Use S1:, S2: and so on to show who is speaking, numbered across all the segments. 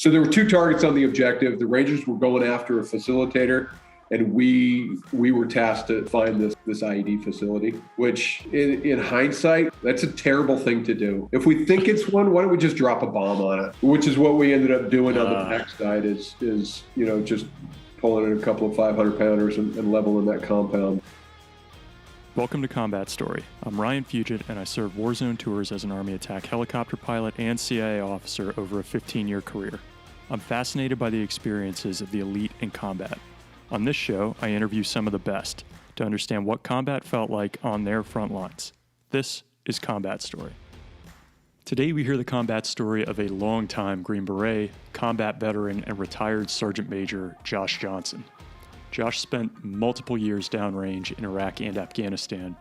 S1: So there were two targets on the objective. The Rangers were going after a facilitator, and we were tasked to find this IED facility, which in hindsight, that's a terrible thing to do. If we think it's one, why don't we just drop a bomb on it? Which is what we ended up doing on the backside is just pulling in a couple of 500-pounders and leveling that compound.
S2: Welcome to Combat Story. I'm Ryan Fugit, and I served Warzone tours as an Army attack helicopter pilot and CIA officer over a 15-year career. I'm fascinated by the experiences of the elite in combat. On this show, I interview some of the best to understand what combat felt like on their front lines. This is Combat Story. Today we hear the combat story of a longtime Green Beret, combat veteran, and retired Sergeant Major Josh Johnson. Josh spent multiple years downrange in Iraq and Afghanistan,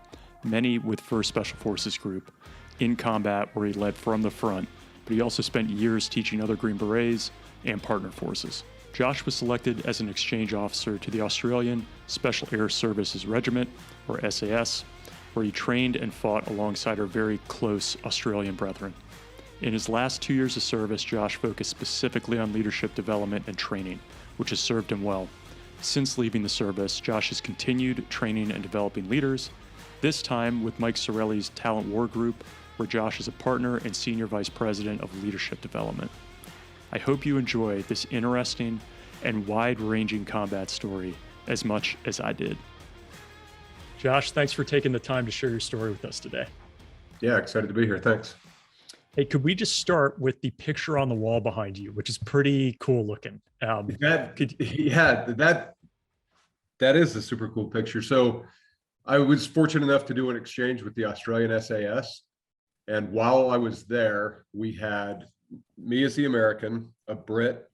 S2: many with 1st Special Forces Group, in combat where he led from the front, but he also spent years teaching other Green Berets and partner forces. Josh was selected as an exchange officer to the Australian Special Air Services Regiment, or SAS, where he trained and fought alongside our very close Australian brethren. In his last 2 years of service, Josh focused specifically on leadership development and training, which has served him well. Since leaving the service, Josh has continued training and developing leaders, this time with Mike Sarraille's Talent War Group, where Josh is a partner and Senior Vice President of Leadership Development. I hope you enjoy this interesting and wide-ranging combat story as much as I did. Josh, thanks for taking the time to share your story with us today.
S1: Yeah, excited to be here. Thanks.
S2: Hey, could we just start with the picture on the wall behind you, which is pretty cool looking?
S1: That is a super cool picture. So I was fortunate enough to do an exchange with the Australian SAS. And while I was there, we had me as the American, a Brit,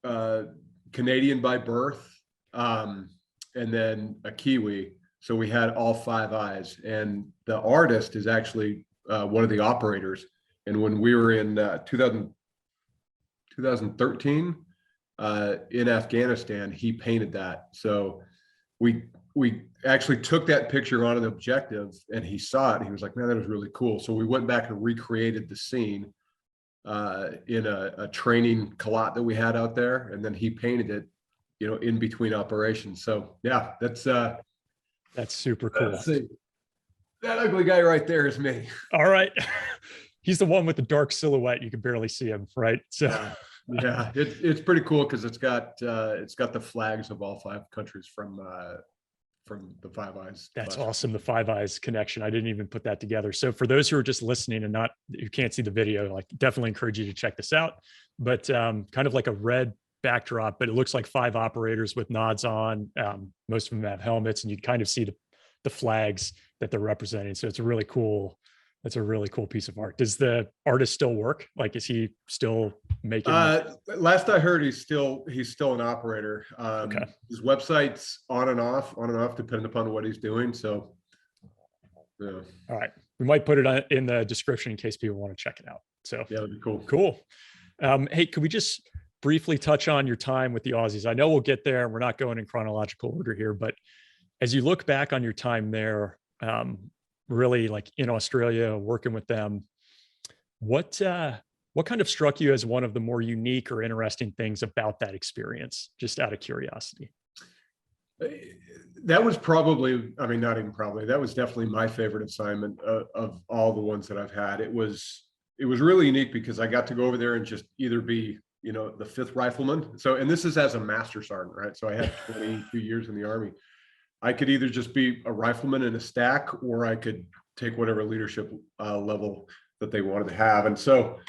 S1: a Canadian by birth, and then a Kiwi. So we had all five eyes. And the artist is actually one of the operators. And when we were in 2013 in Afghanistan, he painted that. So we actually took that picture on an objective, and he saw it. He was like, man, that was really cool. So we went back and recreated the scene in a training calotte that we had out there. And then he painted it, in between operations. So yeah, that's
S2: super cool.
S1: That ugly guy right there is me.
S2: All right. He's the one with the dark silhouette. You can barely see him, right? So
S1: yeah, it's pretty cool because it's got the flags of all five countries from the Five Eyes.
S2: That's awesome. The Five Eyes connection. I didn't even put that together. So for those who are just listening and who can't see the video, definitely encourage you to check this out. But kind of like a red backdrop, but it looks like five operators with nods on. Most of them have helmets, and you kind of see the flags that they're representing. So it's a really cool piece of art. Does the artist still work? Is he still making?
S1: Last I heard, he's still an operator.
S2: Okay.
S1: His website's on and off, depending upon what he's doing. So, yeah.
S2: All right. We might put it in the description in case people want to check it out. So
S1: yeah, that'd be cool.
S2: Cool. Hey, could we just briefly touch on your time with the Aussies? I know we'll get there, and we're not going in chronological order here, but as you look back on your time there, really in Australia, working with them, what kind of struck you as one of the more unique or interesting things about that experience, just out of curiosity?
S1: That was probably, not even probably, that was definitely my favorite assignment of all the ones that I've had. It was really unique because I got to go over there and just either be, the 5th Rifleman. So, and this is as a master sergeant, right? So I had 22 years in the Army. I could either just be a rifleman in a stack, or I could take whatever leadership level that they wanted to have. And so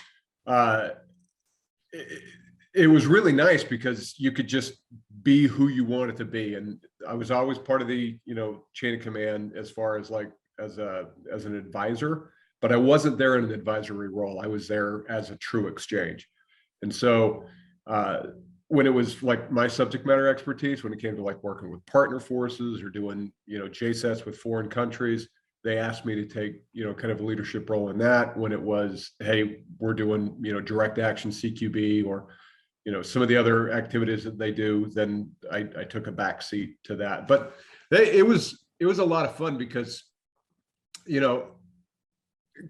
S1: it was really nice because you could just be who you wanted to be. And I was always part of the, chain of command as far as as an advisor, but I wasn't there in an advisory role. I was there as a true exchange. And so when it was my subject matter expertise, when it came to working with partner forces or doing, JSETs with foreign countries, they asked me to take, kind of a leadership role in that. When it was, hey, we're doing, direct action CQB or, some of the other activities that they do, then I took a back seat to that. But it was a lot of fun because,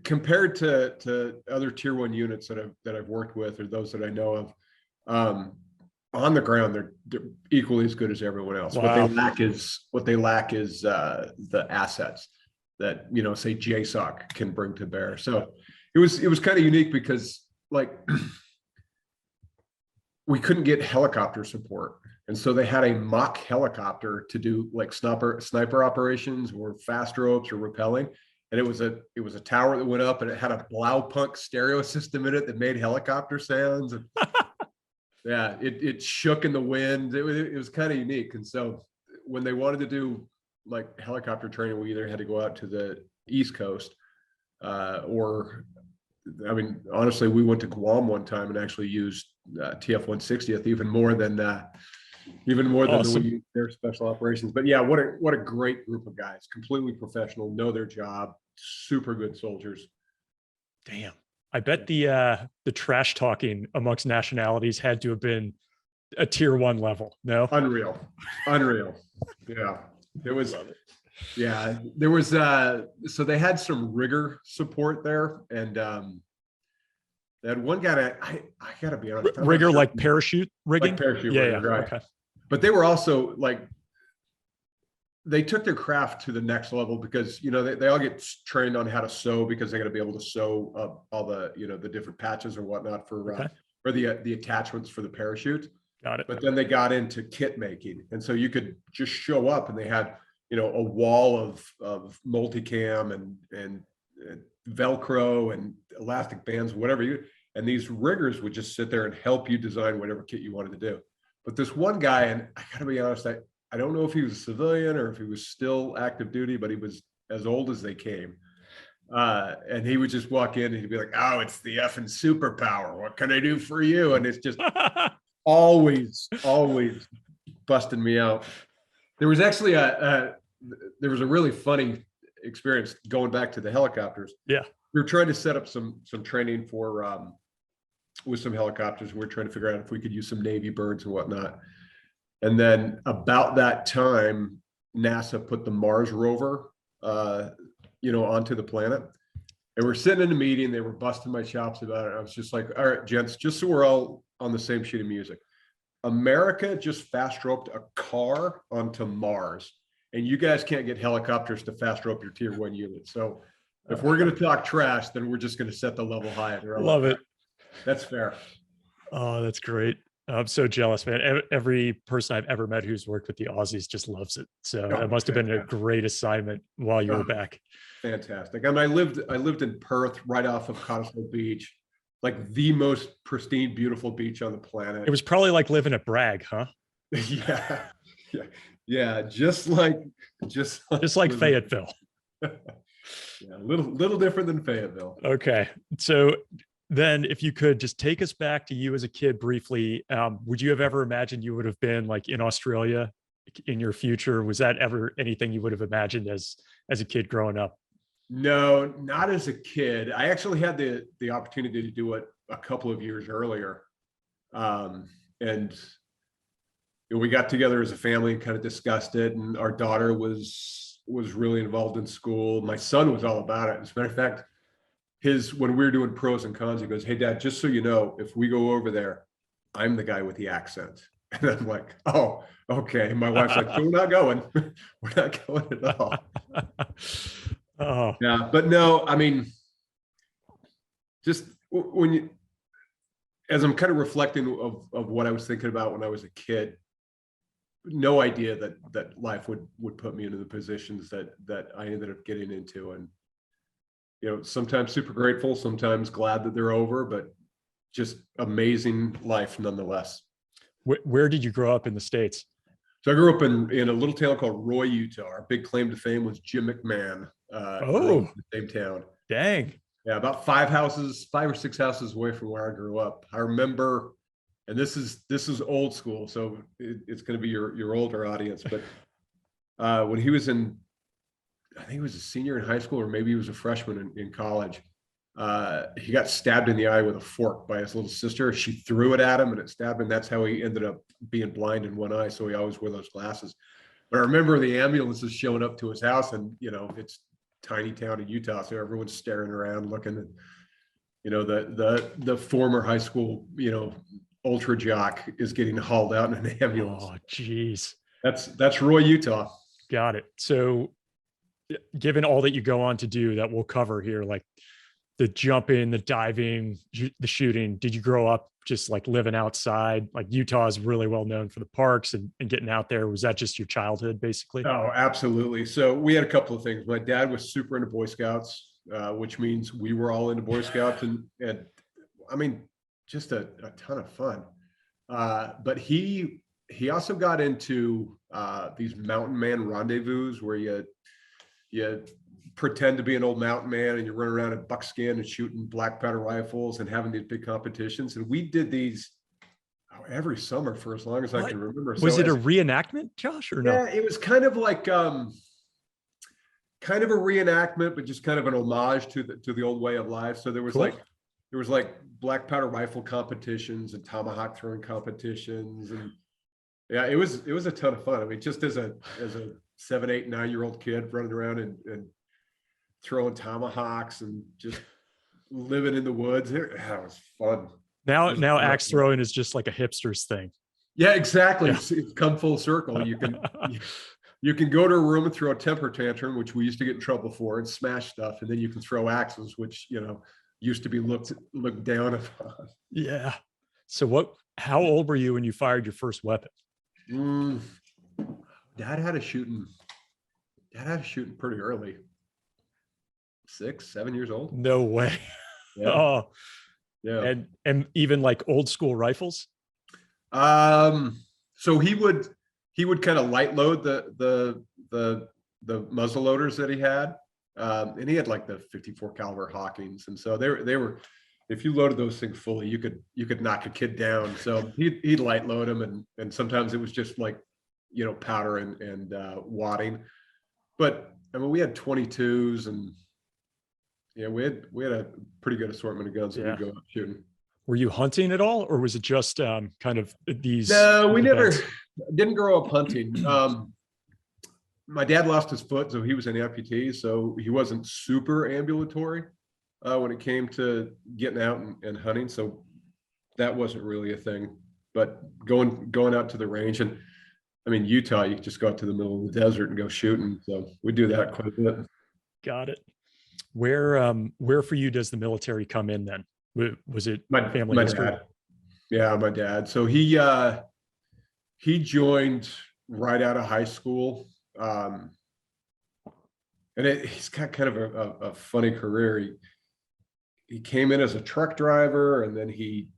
S1: compared to other tier 1 units that I've worked with, or those that I know of, on the ground, they're equally as good as everyone else.
S2: Wow.
S1: What they lack is the assets that, you know, say JSOC can bring to bear. So it was kind of unique because, like, we couldn't get helicopter support, and so they had a mock helicopter to do like sniper operations or fast ropes or rappelling. And it was a tower that went up, and it had a Blaupunk stereo system in it that made helicopter sounds. And yeah, it shook in the wind. It was kind of unique. And so when they wanted to do like helicopter training, we either had to go out to the East Coast, or, I mean, honestly, we went to Guam one time and actually used TF-160th even more than awesome. Their special operations. But yeah, what a great group of guys, completely professional, know their job, super good soldiers.
S2: Damn. I bet the trash talking amongst nationalities had to have been a tier 1 level. No?
S1: Unreal. Yeah. It was, yeah, there was, so they had some rigger support there, and they had one guy that I gotta be honest.
S2: Rigger, like parachute rigging?
S1: Like parachute
S2: yeah,
S1: rigger, right. Okay. But they were also like, they took their craft to the next level, because, you know, they all get trained on how to sew, because they got to be able to sew up all the, you know, the different patches or whatnot for the attachments for the parachute.
S2: Got it.
S1: But then they got into kit making, and so you could just show up and they had, you know, a wall of multicam and Velcro and elastic bands, whatever and these riggers would just sit there and help you design whatever kit you wanted to do. But this one guy, and I gotta be honest, I don't know if he was a civilian or if he was still active duty, but he was as old as they came. And he would just walk in and he'd be like, "Oh, it's the effing superpower. What can I do for you?" And it's just always busting me out. There was actually there was a really funny experience going back to the helicopters.
S2: Yeah.
S1: We were trying to set up some training for with some helicopters. We were trying to figure out if we could use some Navy birds and whatnot. And then about that time, NASA put the Mars rover, you know, onto the planet. And we're sitting in a meeting. They were busting my chops about it. I was just like, "All right, gents, just so we're all on the same sheet of music. America just fast roped a car onto Mars, and you guys can't get helicopters to fast rope your tier 1 unit. So if we're going to talk trash, then we're just going to set the level high."
S2: Love it.
S1: That's fair.
S2: Oh, that's great. I'm so jealous, man. Every person I've ever met who's worked with the Aussies just loves it. So it must have been a great assignment while you were back.
S1: Fantastic. I mean, I lived in Perth, right off of Cottesloe Beach, like the most pristine, beautiful beach on the planet.
S2: It was probably like living at Bragg, huh?
S1: Yeah. Just like
S2: Fayetteville.
S1: Yeah, a little different than Fayetteville.
S2: Okay. So then if you could just take us back to you as a kid briefly, would you have ever imagined you would have been like in Australia in your future? Was that ever anything you would have imagined as a kid growing up?
S1: No, not as a kid. I actually had the opportunity to do it a couple of years earlier. And we got together as a family and kind of discussed it. And our daughter was really involved in school. My son was all about it. As a matter of fact, when we were doing pros and cons, he goes, "Hey, Dad, just so you know, if we go over there, I'm the guy with the accent." And I'm like, "Oh, okay." My wife's like, "So we're not going. We're not going at all."
S2: Oh
S1: yeah, but no, I mean, just as I'm kind of reflecting of what I was thinking about when I was a kid, no idea that life would put me into the positions that I ended up getting into. And, you know, sometimes super grateful, sometimes glad that they're over, but just amazing life nonetheless.
S2: Where did you grow up in the States?
S1: So I grew up in a little town called Roy, Utah. Our big claim to fame was Jim McMahon.
S2: The
S1: same town.
S2: Dang.
S1: Yeah, about 5 or 6 houses away from where I grew up. I remember, and this is old school, so it's going to be your older audience. But when he was I think he was a senior in high school, or maybe he was a freshman in college. He got stabbed in the eye with a fork by his little sister. She threw it at him and it stabbed him. That's how he ended up being blind in one eye. So he always wore those glasses. But I remember the ambulances showing up to his house, and, you know, it's tiny town in Utah. So everyone's staring around looking at, the former high school, ultra jock is getting hauled out in an ambulance.
S2: Oh, geez.
S1: That's Roy, Utah.
S2: Got it. So given all that you go on to do that we'll cover here, like the jumping, the diving, the shooting, did you grow up just like living outside? Like Utah is really well known for the parks and getting out there. Was that just your childhood basically?
S1: Oh, absolutely. So we had a couple of things. My dad was super into Boy Scouts, which means we were all into Boy Scouts, and I mean, just a ton of fun. But he also got into these mountain man rendezvous where you pretend to be an old mountain man and you run around in buckskin and shooting black powder rifles and having these big competitions. And we did these every summer for as long as I can remember.
S2: Was it a reenactment, Josh, or no?
S1: Yeah, it was kind of like kind of a reenactment, but just kind of an homage to the old way of life. So there was like black powder rifle competitions and tomahawk throwing competitions, and yeah, it was a ton of fun. I mean, just as a 7, 8, 9-year-old kid running around and throwing tomahawks and just living in the woods, it was fun.
S2: Now axe throwing is just like a hipster's thing.
S1: Yeah, exactly. Yeah. It's come full circle. You can go to a room and throw a temper tantrum, which we used to get in trouble for, and smash stuff, and then you can throw axes, which used to be looked down upon.
S2: Yeah. So how old were you when you fired your first weapon?
S1: Dad had a shooting pretty early. 6, 7 years old.
S2: No way.
S1: Yeah.
S2: Oh,
S1: yeah.
S2: And even like old school rifles.
S1: So he would kind of light load the muzzle loaders that he had, and he had like the 54 caliber Hawkins, and so they were. If you loaded those things fully, you could knock a kid down. So he'd light load them, and sometimes it was just like powder and wadding. But I mean, we had 22s, and yeah, we had a pretty good assortment of guns that we'd go out shooting.
S2: Were you hunting at all, or was it just kind of these?
S1: No, we never didn't grow up hunting. My dad lost his foot, so he was an amputee, so he wasn't super ambulatory when it came to getting out and hunting. So that wasn't really a thing. But going out to the range, and I mean, Utah, you just go out to the middle of the desert and go shooting. So we do that quite a bit.
S2: Got it. Where for you does the military come in then? Was it my family history?
S1: Dad. Yeah, my dad. So he joined right out of high school. And he's got kind of a funny career. He came in as a truck driver, and then he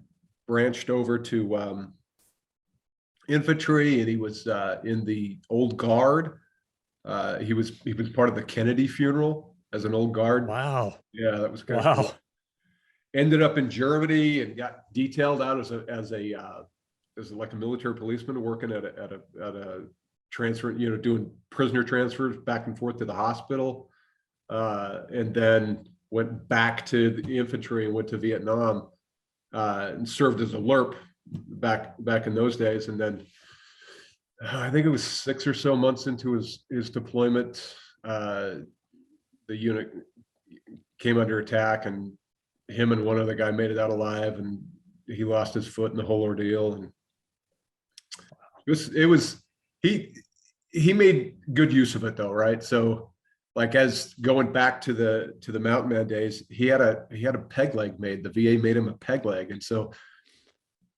S1: branched over to infantry, and he was in the old guard. He was part of the Kennedy funeral as an old guard.
S2: Wow.
S1: Yeah, that was kind of cool. Ended up in Germany and got detailed out as like a military policeman working at a transfer, doing prisoner transfers back and forth to the hospital, and then went back to the infantry and went to Vietnam, and served as a LERP back in those days. And then I think it was 6 or so months into his deployment, the unit came under attack, and him and one other guy made it out alive, and he lost his foot in the whole ordeal. And he made good use of it though, right? So like, as going back to the mountain man days, he had a peg leg made. The VA made him a peg leg, and so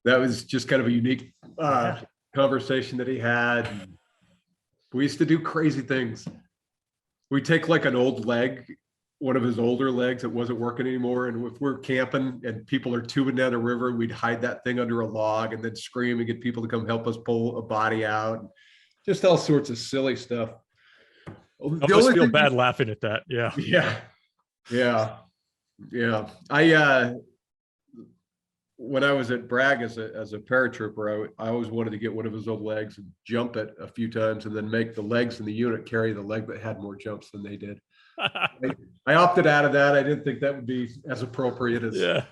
S1: that was just kind of a unique conversation that he had. We used to do crazy things. We take like an old leg, one of his older legs that wasn't working anymore, and if we're camping and people are tubing down the river, we'd hide that thing under a log and then scream and get people to come help us pull a body out. Just all sorts of silly stuff.
S2: I almost feel bad laughing at that. Yeah.
S1: When I was at Bragg as a paratrooper, I always wanted to get one of his old legs and jump it a few times, and then make the legs in the unit carry the leg that had more jumps than they did. I opted out of that. I didn't think that would be as appropriate as.
S2: Yeah.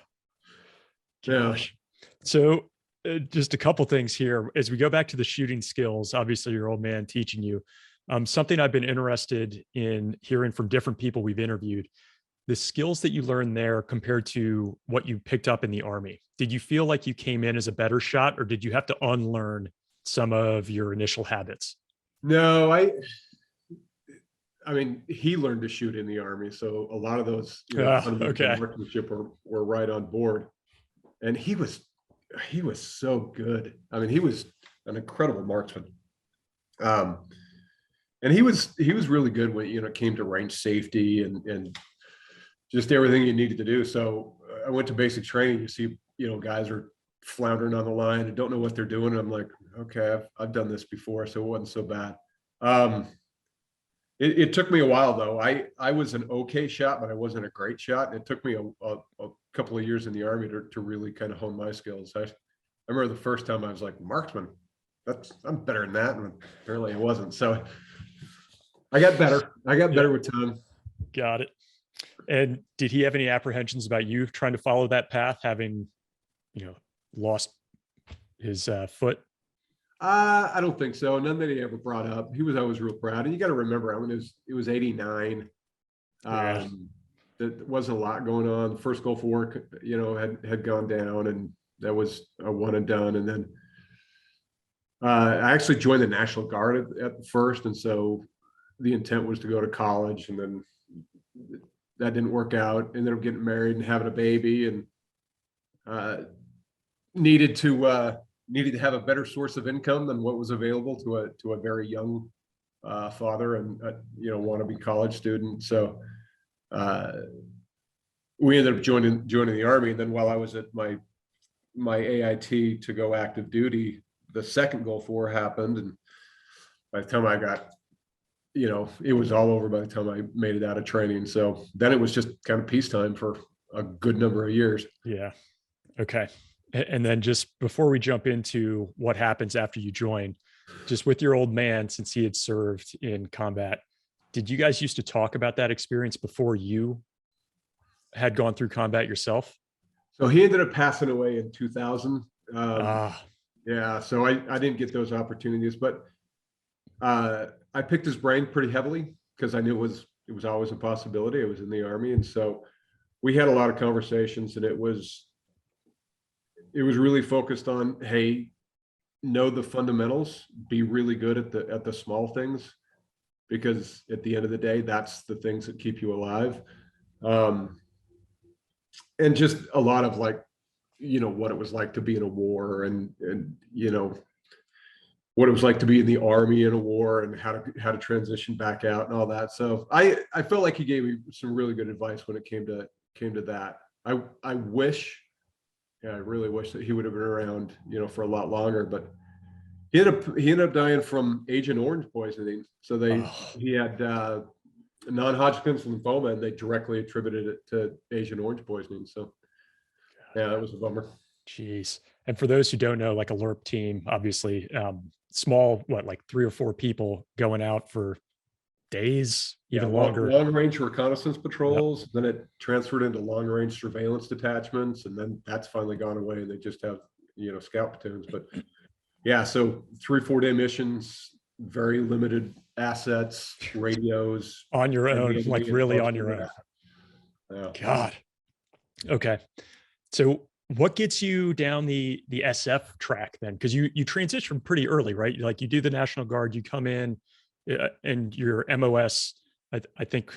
S2: Gosh. So just a couple things here as we go back to the shooting skills. Obviously, your old man teaching you. Something I've been interested in hearing from different people we've interviewed, the skills that you learned there compared to what you picked up in the Army. Did you feel like you came in as a better shot, or did you have to unlearn some of your initial habits?
S1: No, I mean, he learned to shoot in the Army, so a lot of those, fundamentals of
S2: Okay.
S1: marksmanship were right on board. And he was so good. I mean, he was an incredible marksman. And he was really good when it came to range safety and just everything you needed to do. So I went to basic training. You see, guys are floundering on the line and don't know what they're doing. And I'm like, okay, I've done this before, so it wasn't so bad. It took me a while though. I was an okay shot, but I wasn't a great shot. And it took me a couple of years in the Army to really kind of hone my skills. I remember the first time I was like, marksman, I'm better than that. And apparently I wasn't. So I got better. I got better with time.
S2: Got it. And did he have any apprehensions about you trying to follow that path, having, lost his foot?
S1: I don't think so. None that he ever brought up. He was always real proud. And you got to remember, I mean, it was 89.
S2: Yeah.
S1: There wasn't a lot going on. The first Gulf War, had gone down, and that was a one and done. And then I actually joined the National Guard at first, and so the intent was to go to college, and then that didn't work out. Ended up getting married and having a baby, and needed to have a better source of income than what was available to a very young father and wannabe college student. So we ended up joining the Army. And then while I was at my AIT to go active duty, the second Gulf War happened, and by the time I got, it was all over by the time I made it out of training. So then it was just kind of peacetime for a good number of years.
S2: Yeah. Okay. And then just before we jump into what happens after you join, just with your old man, since he had served in combat, did you guys used to talk about that experience before you had gone through combat yourself?
S1: So he ended up passing away in 2000. Yeah, so I didn't get those opportunities, but I picked his brain pretty heavily because I knew it was always a possibility. I was in the Army, and so we had a lot of conversations, and it was really focused on, hey, know the fundamentals, be really good at the small things, because at the end of the day, that's the things that keep you alive. And just a lot of like, what it was like to be in a war, and what it was like to be in the Army in a war, and how to transition back out and all that. So I felt like he gave me some really good advice when it came to that. I wish, I really wish that he would have been around, for a lot longer, but he ended up dying from Agent Orange poisoning. So he had non-Hodgkin's lymphoma, and they directly attributed it to Agent Orange poisoning. So yeah, that was a bummer.
S2: Jeez. And for those who don't know, like a LRP team, obviously, small, like 3 or 4 people going out for days, even longer.
S1: Long range reconnaissance patrols. Yep. Then it transferred into long range surveillance detachments, and then that's finally gone away, and they just have scout platoons. But yeah, so 3-4 day missions, very limited assets, radios,
S2: on your own, like really on your own. Yeah. God. Okay. So what gets you down the SF track then? Because you transition pretty early, right? Like you do the National Guard, you come in, and your MOS, I think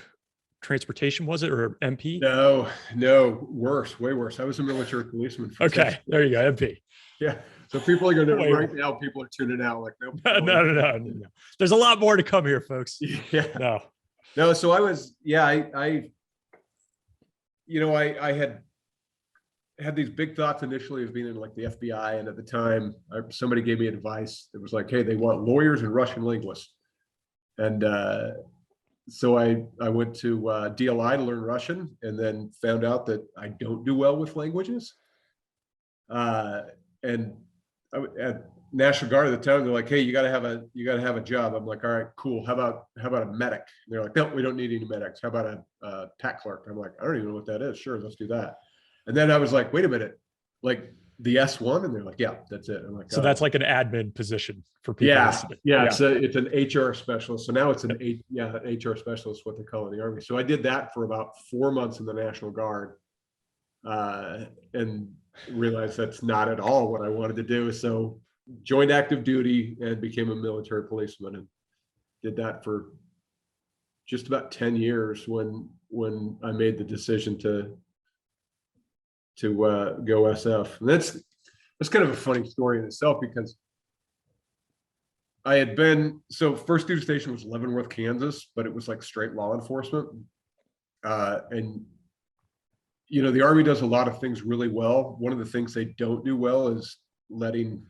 S2: transportation, was it, or MP?
S1: No, worse, way worse. I was a military policeman.
S2: Okay, there you go, MP.
S1: Yeah. So people are going to right now. People are tuning out like,
S2: no. There's a lot more to come here, folks.
S1: Yeah. No. So I was, I had these big thoughts initially of being in like the FBI, and at the time, somebody gave me advice. It was like, hey, they want lawyers and Russian linguists, and so I went to DLI to learn Russian, and then found out that I don't do well with languages. And at National Guard at the time, they're like, hey, you got to have a job. I'm like, all right, cool. How about a medic? And they're like, no, we don't need any medics. How about a TAC clerk? I'm like, I don't even know what that is. Sure, let's do that. And then I was like, wait a minute, like the S1, and they're like, yeah, that's it. I'm like,
S2: so that's like an admin position for people.
S1: yeah,
S2: listening.
S1: yeah. It's an HR specialist. So now it's an HR specialist, what they call it in the Army. So I did that for about 4 months in the National Guard, and realized that's not at all what I wanted to do. So joined active duty and became a military policeman, and did that for just about 10 years when I made the decision to go SF. And that's kind of a funny story in itself, because I had been, so first duty station was Leavenworth, Kansas, but it was like straight law enforcement. And the Army does a lot of things really well. One of the things they don't do well is letting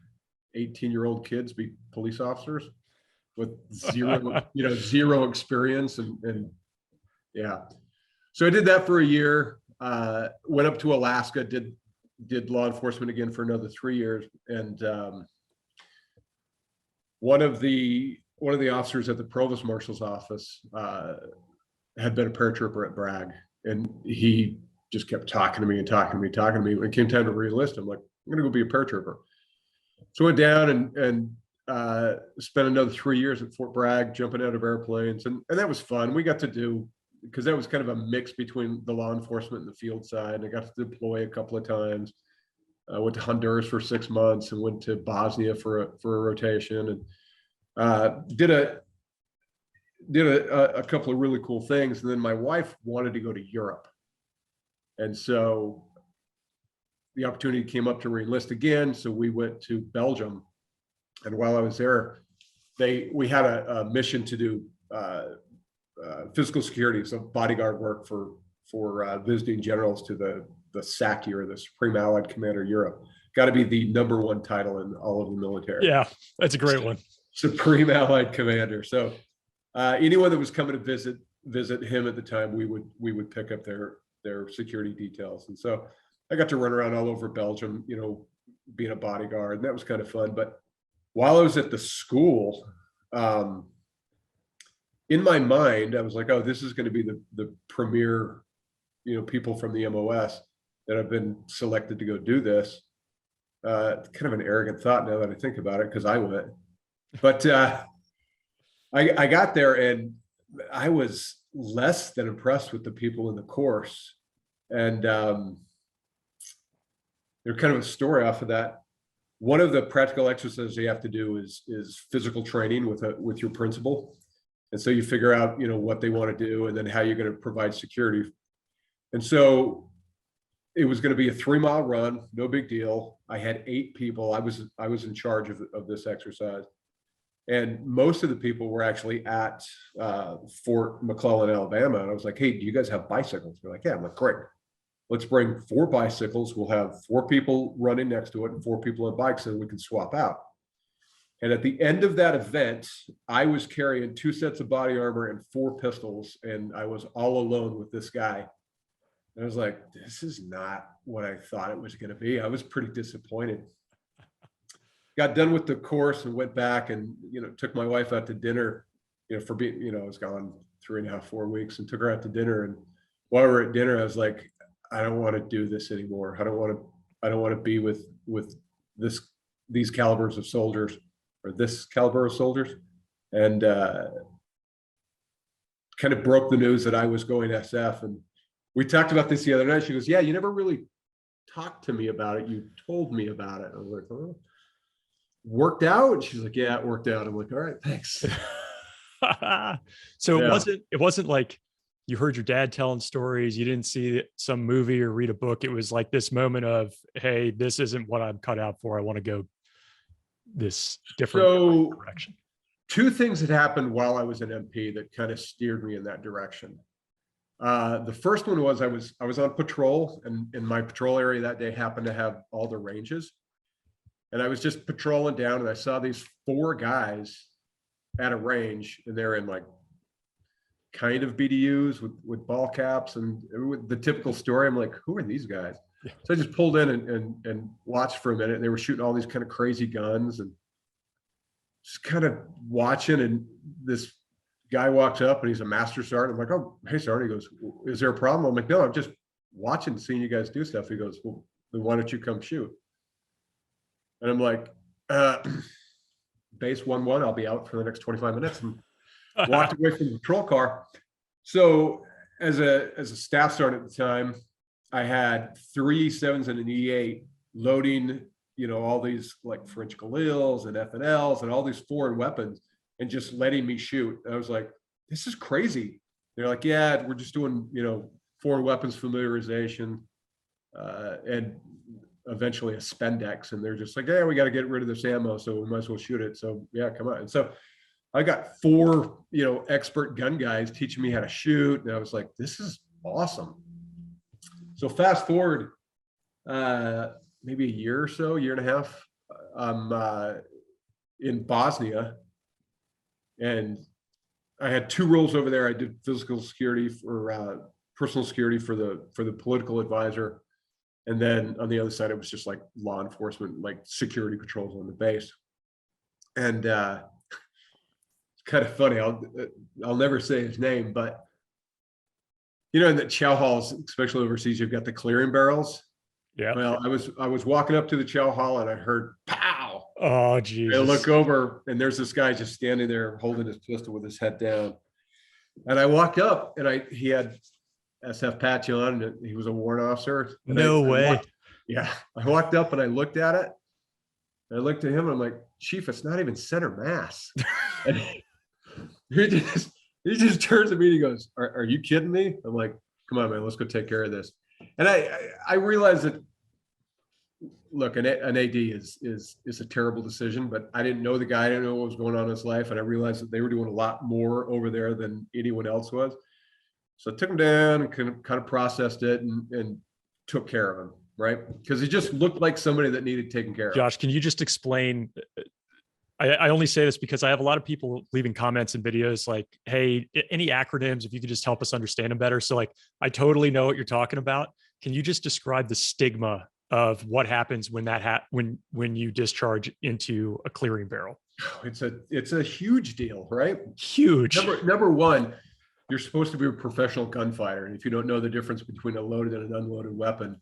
S1: 18-year-old kids be police officers with zero experience. And yeah. So I did that for a year, went up to Alaska, did law enforcement again for another 3 years. And one of the officers at the provost marshal's office had been a paratrooper at Bragg, and he just kept talking to me. When it came time to re-enlist, I'm like, I'm gonna go be a paratrooper. So I went down and spent another 3 years at Fort Bragg, jumping out of airplanes, and that was fun. We got to do, because that was kind of a mix between the law enforcement and the field side. And I got to deploy a couple of times. I went to Honduras for 6 months and went to Bosnia for a rotation, and did a couple of really cool things. And then my wife wanted to go to Europe, and so the opportunity came up to re-enlist again. So we went to Belgium, and while I was there, we had a mission to do physical security, so bodyguard work for visiting generals to the SACI, or the Supreme Allied Commander Europe. Got to be the #1 title in all of the military.
S2: Yeah, that's a great one.
S1: Supreme Allied Commander. So anyone that was coming to visit him at the time, we would pick up their security details. And so I got to run around all over Belgium, being a bodyguard, and that was kind of fun. But while I was at the school, in my mind, I was like, oh, this is going to be the premier, people from the MOS that have been selected to go do this. Kind of an arrogant thought now that I think about it, because I went. But I got there, and I was less than impressed with the people in the course. And there's kind of a story off of that. One of the practical exercises you have to do is physical training with your principal. And so you figure out, what they want to do, and then how you're going to provide security. And so it was going to be a 3-mile run, no big deal. I had 8 people. I was in charge of this exercise. And most of the people were actually at Fort McClellan, Alabama. And I was like, hey, do you guys have bicycles? They're like, yeah. I'm like, great. Let's bring 4 bicycles. We'll have 4 people running next to it and 4 people on bikes, and we can swap out. And at the end of that event, I was carrying 2 sets of body armor and 4 pistols, and I was all alone with this guy. And I was like, this is not what I thought it was going to be. I was pretty disappointed. Got done with the course and went back and, took my wife out to dinner, for being, I was gone 3.5, 4 weeks, and took her out to dinner. And while we were at dinner, I was like, I don't want to do this anymore. I don't want to be with these calibers of soldiers, or this caliber of soldiers. And kind of broke the news that I was going SF. And we talked about this the other night. She goes, yeah, you never really talked to me about it. You told me about it. I was like, oh, worked out? And she's like, yeah, it worked out. I'm like, all right, thanks.
S2: So it wasn't like you heard your dad telling stories, you didn't see some movie or read a book. It was like this moment of, hey, this isn't what I'm cut out for. I want to go this different direction.
S1: 2 things had happened while I was an MP that kind of steered me in that direction. The first one was I was on patrol, and in my patrol area that day happened to have all the ranges. And I was just patrolling down, and I saw these 4 guys at a range, and they're in like kind of BDUs with ball caps and with the typical story. I'm like, who are these guys? Yeah. So I just pulled in and watched for a minute. They were shooting all these kind of crazy guns, and just kind of watching. And this guy walks up, and he's a master sergeant. I'm like, oh, hey, sergeant. He goes, is there a problem? I'm like, no, I'm just watching, seeing you guys do stuff. He goes, well, then why don't you come shoot? And I'm like, base 1-1, I'll be out for the next 25 minutes, and walked away from the patrol car. So as a staff sergeant at the time, I had 3 E7s and an E8 loading, all these like French Galils and FNLs and all these foreign weapons, and just letting me shoot. I was like, this is crazy. They're like, yeah, we're just doing, foreign weapons familiarization, and eventually a spendex. And they're just like, yeah, we got to get rid of this ammo, so we might as well shoot it. So yeah, come on. And so I got 4, expert gun guys teaching me how to shoot. And I was like, this is awesome. So fast forward, maybe a year or so, year and a half, I'm in Bosnia, and I had 2 roles over there. I did physical security for personal security for the political advisor. And then on the other side, it was just like law enforcement, like security patrols on the base. And it's kind of funny. I'll never say his name, but in the chow halls, especially overseas, you've got the clearing barrels.
S2: Yeah.
S1: Well, I was walking up to the chow hall, and I heard pow.
S2: Oh, geez.
S1: I look over, and there's this guy just standing there holding his pistol with his head down. And I walked up, and he had SF patch on, and he was a warrant officer. And
S2: no way.
S1: I walked up and I looked at it. And I looked at him, and I'm like, Chief, it's not even center mass. And he just turns to me and he goes, are you kidding me? I'm like, come on, man, let's go take care of this. And I realized that, look, an AD is a terrible decision, but I didn't know the guy. I didn't know what was going on in his life. And I realized that they were doing a lot more over there than anyone else was. So I took him down and kind of processed it and took care of him, right? Because he just looked like somebody that needed taken care of.
S2: Josh, can you just explain? I only say this because I have a lot of people leaving comments and videos like, hey, any acronyms, if you could just help us understand them better. So like, I totally know what you're talking about. Can you just describe the stigma of what happens when when you discharge into a clearing barrel?
S1: It's a huge deal, right?
S2: Huge.
S1: Number one, you're supposed to be a professional gunfighter. And if you don't know the difference between a loaded and an unloaded weapon,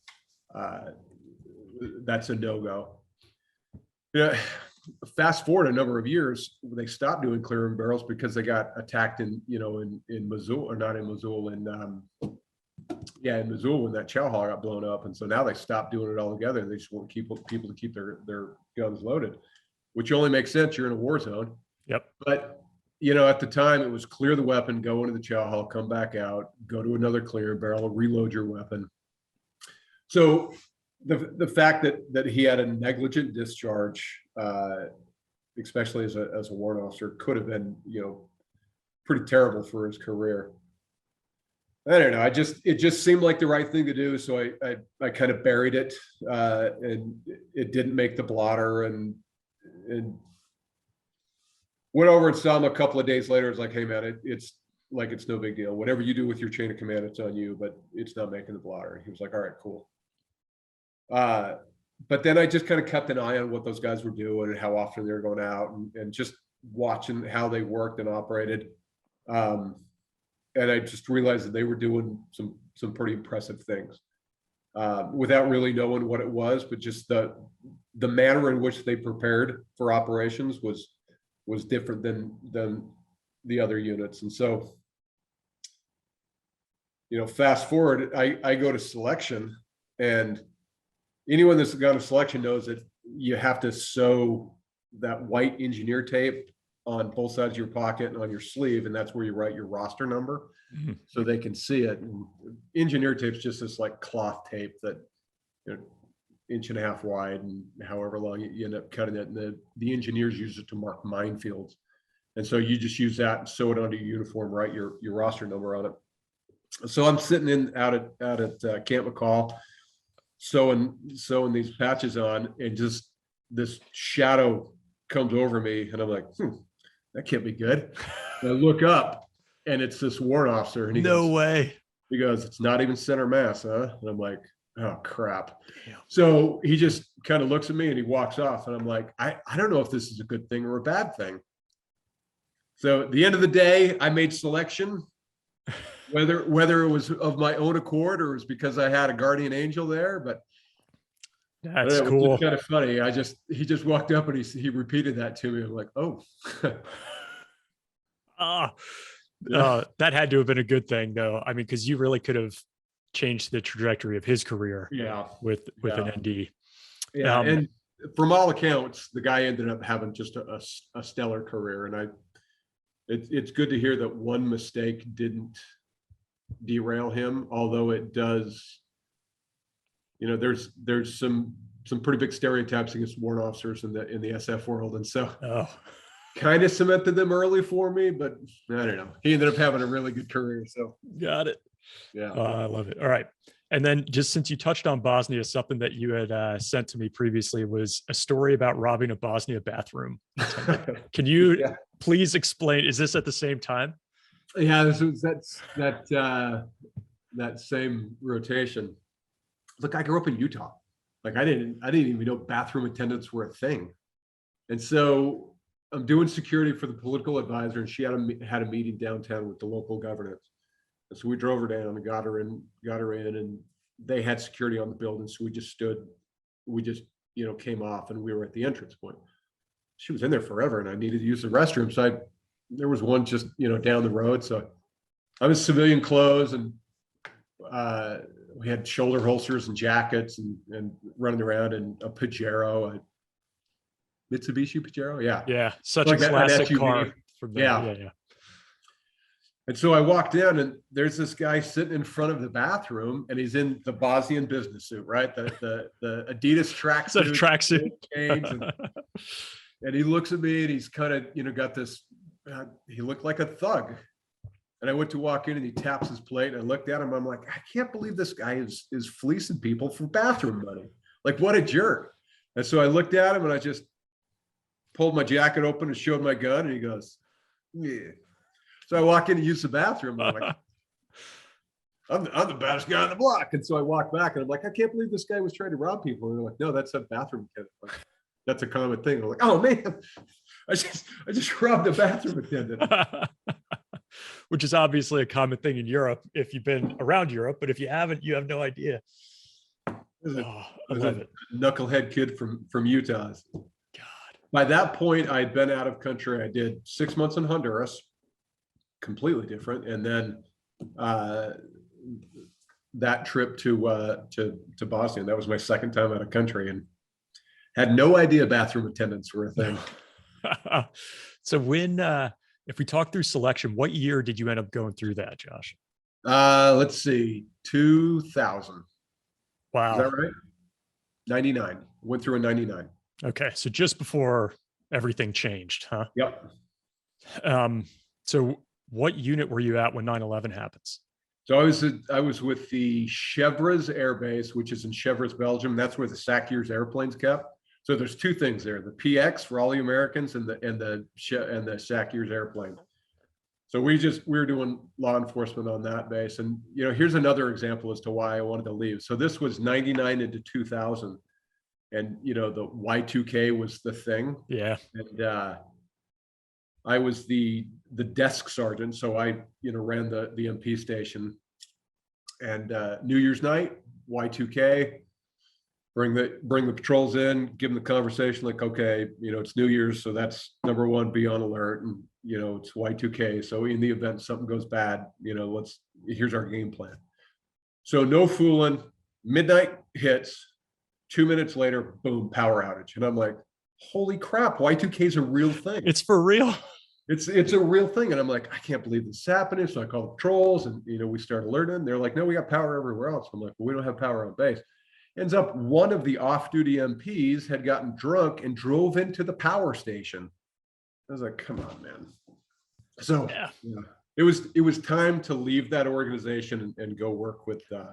S1: that's a no-go. Fast forward a number of years, they stopped doing clearing barrels because they got attacked in Mosul, or not in Mosul, in Mosul, when that chow hall got blown up. And so now they stopped doing it altogether. They just want people to keep their guns loaded, which only makes sense. You're in a war zone.
S2: Yep.
S1: But at the time, it was clear the weapon, go into the chow hall, come back out, go to another clearing barrel, reload your weapon. So the fact that he had a negligent discharge, especially as a warrant officer, could have been pretty terrible for his career. I don't know. It just seemed like the right thing to do, so I kind of buried it, and it didn't make the blotter, and went over and saw him a couple of days later. It's like, hey man, it's no big deal. Whatever you do with your chain of command, it's on you, but it's not making the blotter. And he was like, all right, cool. But then I just kind of kept an eye on what those guys were doing and how often they were going out, and just watching how they worked and operated. And I just realized that they were doing some pretty impressive things, without really knowing what it was, but just the manner in which they prepared for operations was different than the other units. And so, fast forward, I go to selection, and anyone that's gone to selection knows that you have to sew that white engineer tape on both sides of your pocket and on your sleeve, and that's where you write your roster number, so they can see it. And engineer tape's just this like cloth tape that, 1.5 inches wide, and however long you end up cutting it. And the engineers use it to mark minefields, and so you just use that and sew it onto your uniform, write your roster number on it. So I'm sitting out at Camp McCall, sewing these patches on, and just this shadow comes over me, and I'm like, that can't be good. And I look up, and it's this warrant officer, and he goes, it's not even center mass, huh? And I'm like, oh crap. Damn. So he just kind of looks at me and he walks off, and I'm like, I don't know if this is a good thing or a bad thing. So at the end of the day, I made selection, whether it was of my own accord or it was because I had a guardian angel there. But
S2: That's
S1: It was just
S2: cool.
S1: kind of funny. He just walked up and he repeated that to me. I'm like, oh,
S2: Ah,
S1: yeah,
S2: that had to have been a good thing, though. I mean, because you really could have changed the trajectory of his career
S1: yeah,
S2: with an
S1: yeah,
S2: ND.
S1: yeah.
S2: Um,
S1: And from all accounts, the guy ended up having just a stellar career. And it's good to hear that one mistake didn't derail him, although it does. There's some pretty big stereotypes against warrant officers in the SF world, and so
S2: oh,
S1: kind of cemented them early for me. But I don't know. He ended up having a really good career. So
S2: got it.
S1: yeah.
S2: I love it. All right. And then just since you touched on Bosnia, something that you had sent to me previously was a story about robbing a Bosnia bathroom attendant. Can you
S1: Yeah.
S2: please explain? Is this at the same time?
S1: Yeah, that same rotation. Look, I grew up in Utah. Like I didn't even know bathroom attendants were a thing. And so I'm doing security for the political advisor, and she had a meeting downtown with the local governance. And so we drove her down and got her in, and they had security on the building. So we just came off, and we were at the entrance point. She was in there forever, and I needed to use the restroom. So there was one just down the road. So I was civilian clothes, and we had shoulder holsters and jackets and running around in a Pajero, a Mitsubishi Pajero. Yeah.
S2: Yeah, such
S1: Like
S2: a classic
S1: SUV.
S2: car. From the,
S1: Yeah.
S2: yeah.
S1: And so I walked in, and there's this guy sitting in front of the bathroom, and he's in the Bosnian business suit, right? The Adidas
S2: Is that a
S1: tracksuit.
S2: tracksuit?
S1: And he looks at me, and he's kind of, got this, he looked like a thug. And I went to walk in, and he taps his plate, and I looked at him. I'm like, I can't believe this guy is fleecing people for bathroom money. Like, what a jerk. And so I looked at him, and I just pulled my jacket open and showed my gun, and he goes, yeah. So I walk in and use the bathroom. And I'm like, I'm the baddest guy on the block. And so I walk back, and I'm like, I can't believe this guy was trying to rob people. And they're like, no, that's a bathroom attendant. Like, that's a common thing. I'm like, oh man, I just robbed a bathroom attendant.
S2: Which is obviously a common thing in Europe if you've been around Europe, but if you haven't, you have no idea. I love it.
S1: Knucklehead kid from Utah.
S2: God.
S1: By that point, I'd been out of country. I did 6 months in Honduras, completely different, and then that trip to Bosnia. That was my second time out of country, and had no idea bathroom attendants were a thing.
S2: So when, if we talk through selection, what year did you end up going through that, Josh?
S1: Let's see, 2000.
S2: Wow.
S1: Is that right? 99. Went through in 99.
S2: Okay. So just before everything changed, huh?
S1: Yep.
S2: So what unit were you at when 9/11 happens?
S1: So I was with the Chevres Air Base, which is in Chevres, Belgium. That's where the SACER's airplanes kept. So there's two things there: the PX for all the Americans, and the SACER's airplane. So we were doing law enforcement on that base. And here's another example as to why I wanted to leave. So this was 99 into 2000, and the Y2K was the thing.
S2: Yeah.
S1: And I was the desk sergeant, so I ran the MP station. And New Year's night, Y2K, bring the patrols in, give them the conversation like, okay, it's New Year's, so that's number one, be on alert, and it's Y2K. So in the event something goes bad, here's our game plan. So no fooling. Midnight hits. 2 minutes later, boom, power outage, and I'm like, holy crap, Y2K is a real thing.
S2: It's for real.
S1: It's a real thing. And I'm like, I can't believe this is happening. So I call the patrols, and we start alerting. They're like, no, we got power everywhere else. I'm like, well, we don't have power on base. Ends up one of the off-duty MPs had gotten drunk and drove into the power station. I was like, come on, man. So
S2: Yeah.
S1: it was time to leave that organization and go work with a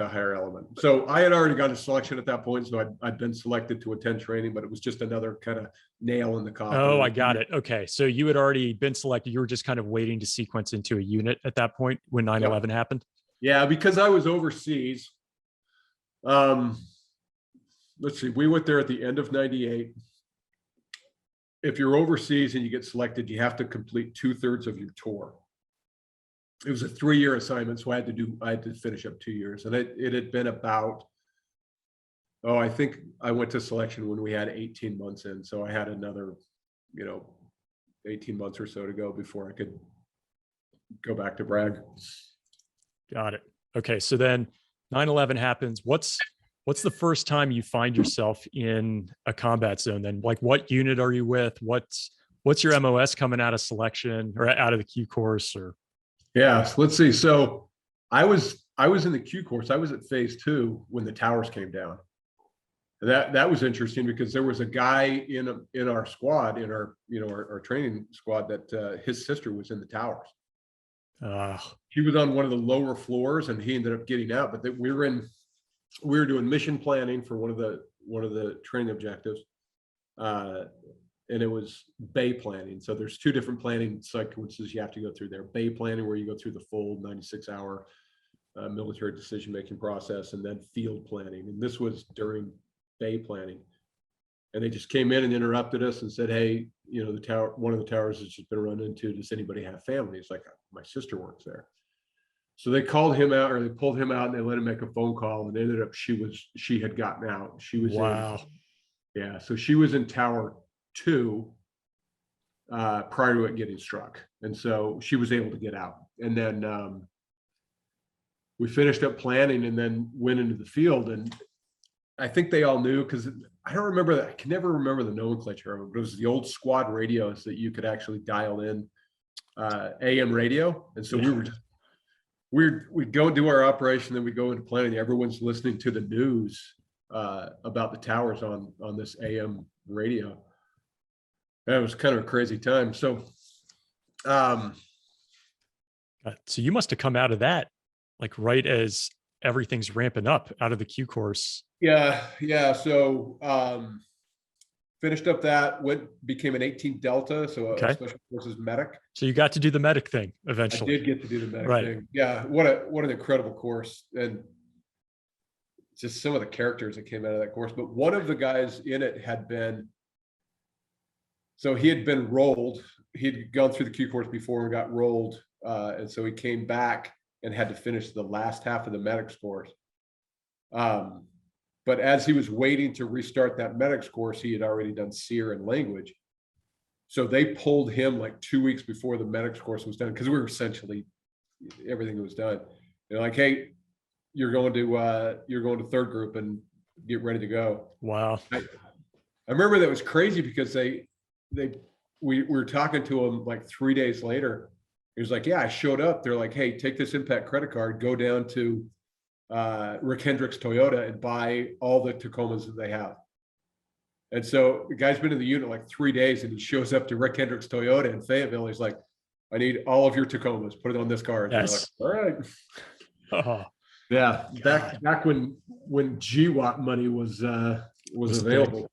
S1: higher element. So I had already gotten a selection at that point. So I'd been selected to attend training, but it was just another kind of nail in the coffin.
S2: Oh, I got it. Okay. So you had already been selected. You were just kind of waiting to sequence into a unit at that point when 9/11 happened.
S1: Yeah, because I was overseas. Let's see, we went there at the end of 98. If you're overseas and you get selected, you have to complete 2/3 of your tour. It was a 3-year assignment, so I had to finish up 2 years, and it had been about Oh, I think I went to selection when we had 18 months in. So I had another, 18 months or so to go before I could go back to Bragg.
S2: Got it. Okay. So then 9/11 happens. What's the first time you find yourself in a combat zone then? Like, what unit are you with? What's your MOS coming out of selection or out of the Q course? Or
S1: Yeah, so let's see. So I was in the Q course. I was at phase 2 when the towers came down. That was interesting because there was a guy in our squad, in our our training squad, that his sister was in the towers. He was on one of the lower floors and he ended up getting out. But we were doing mission planning for one of the training objectives, and it was bay planning. So there's 2 different planning sequences you have to go through there. Bay planning, where you go through the full 96-hour military decision-making process, and then field planning. And this was during bay planning. And they just came in and interrupted us and said, hey, the tower, one of the towers has just been run into. Does anybody have family? It's like, my sister works there. So they called him out, or they pulled him out, and they let him make a phone call, and ended up she had gotten out. She was
S2: wow.
S1: so she was in Tower 2 prior to it getting struck. And so she was able to get out. And then we finished up planning and then went into the field. And I think they all knew, because I don't remember that. I can never remember the nomenclature of it, but it was the old squad radios that you could actually dial in AM radio. And so we'd go do our operation, then we go into planning. Everyone's listening to the news about the towers on this AM radio. That was kind of a crazy time. So
S2: you must have come out of that like right as everything's ramping up out of the Q course.
S1: Yeah. So finished up that, became an 18 Delta, so a special forces medic.
S2: So you got to do the medic thing eventually.
S1: I did get to do the medic thing. Yeah, what an incredible course, and just some of the characters that came out of that course. But one of the guys in it had been rolled. He'd gone through the Q course before and got rolled, and so he came back and had to finish the last half of the medics course. But as he was waiting to restart that medics course, he had already done SEER and language. So they pulled him like 2 weeks before the medics course was done, because we were essentially, everything was done. They're like, hey, you're going to third group and get ready to go.
S2: Wow.
S1: I remember that was crazy, because we were talking to him like 3 days later. He was like, yeah, I showed up. They're like, hey, take this impact credit card, go down to Rick Hendrick's Toyota and buy all the Tacomas that they have. And so the guy's been in the unit like 3 days, and he shows up to Rick Hendrick's Toyota in Fayetteville. He's like, I need all of your Tacomas, put it on this card.
S2: Yes.
S1: Like, all right. Oh, yeah. Back when GWAT money was available. Big.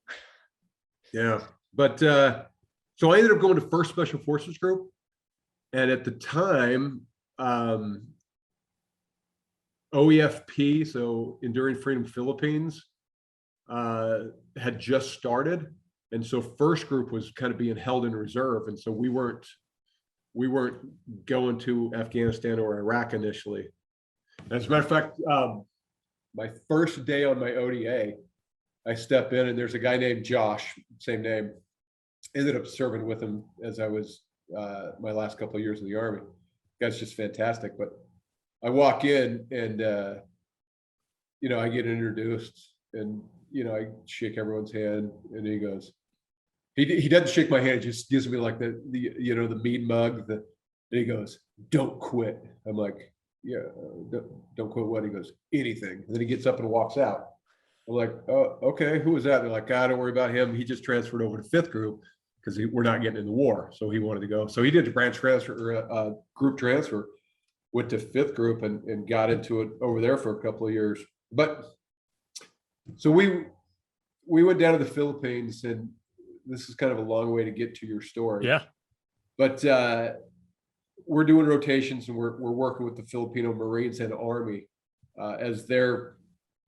S1: Yeah. But so I ended up going to 1st Special Forces Group. And at the time, OEFP, so Enduring Freedom Philippines, had just started. And so 1st Group was kind of being held in reserve. And so we weren't going to Afghanistan or Iraq initially. As a matter of fact, my first day on my ODA, I step in and there's a guy named Josh, same name, ended up serving with him as I was my last couple of years in the Army. The guy's just fantastic. But I walk in and, I get introduced, and, I shake everyone's hand, and he goes, he doesn't shake my hand. He just gives me like the mead mug, and he goes, don't quit. I'm like, yeah, don't quit what? He goes, anything. And then he gets up and walks out. I'm like, oh, okay, who was that? They're like, don't worry about him. He just transferred over to 5th Group because we're not getting in the war. So he wanted to go. So he did a branch transfer, or group transfer, went to 5th Group and got into it over there for a couple of years. But so we went down to the Philippines, and this is kind of a long way to get to your story.
S2: Yeah.
S1: But we're doing rotations, and we're working with the Filipino Marines and Army as they're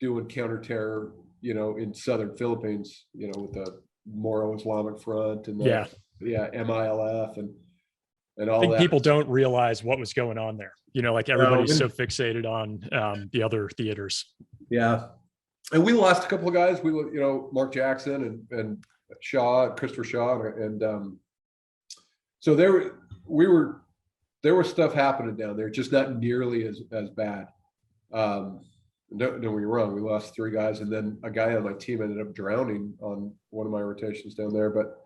S1: doing counterterror, in southern Philippines, with the Moro Islamic Front and the MILF and all that. I think
S2: people don't realize what was going on there. Like everybody's so fixated on the other theaters.
S1: Yeah. And we lost a couple of guys. We, Mark Jackson and Christopher Shaw, and so there was stuff happening down there, just not nearly as bad. Don't get me wrong, we lost 3 guys, and then a guy on my team ended up drowning on one of my rotations down there. But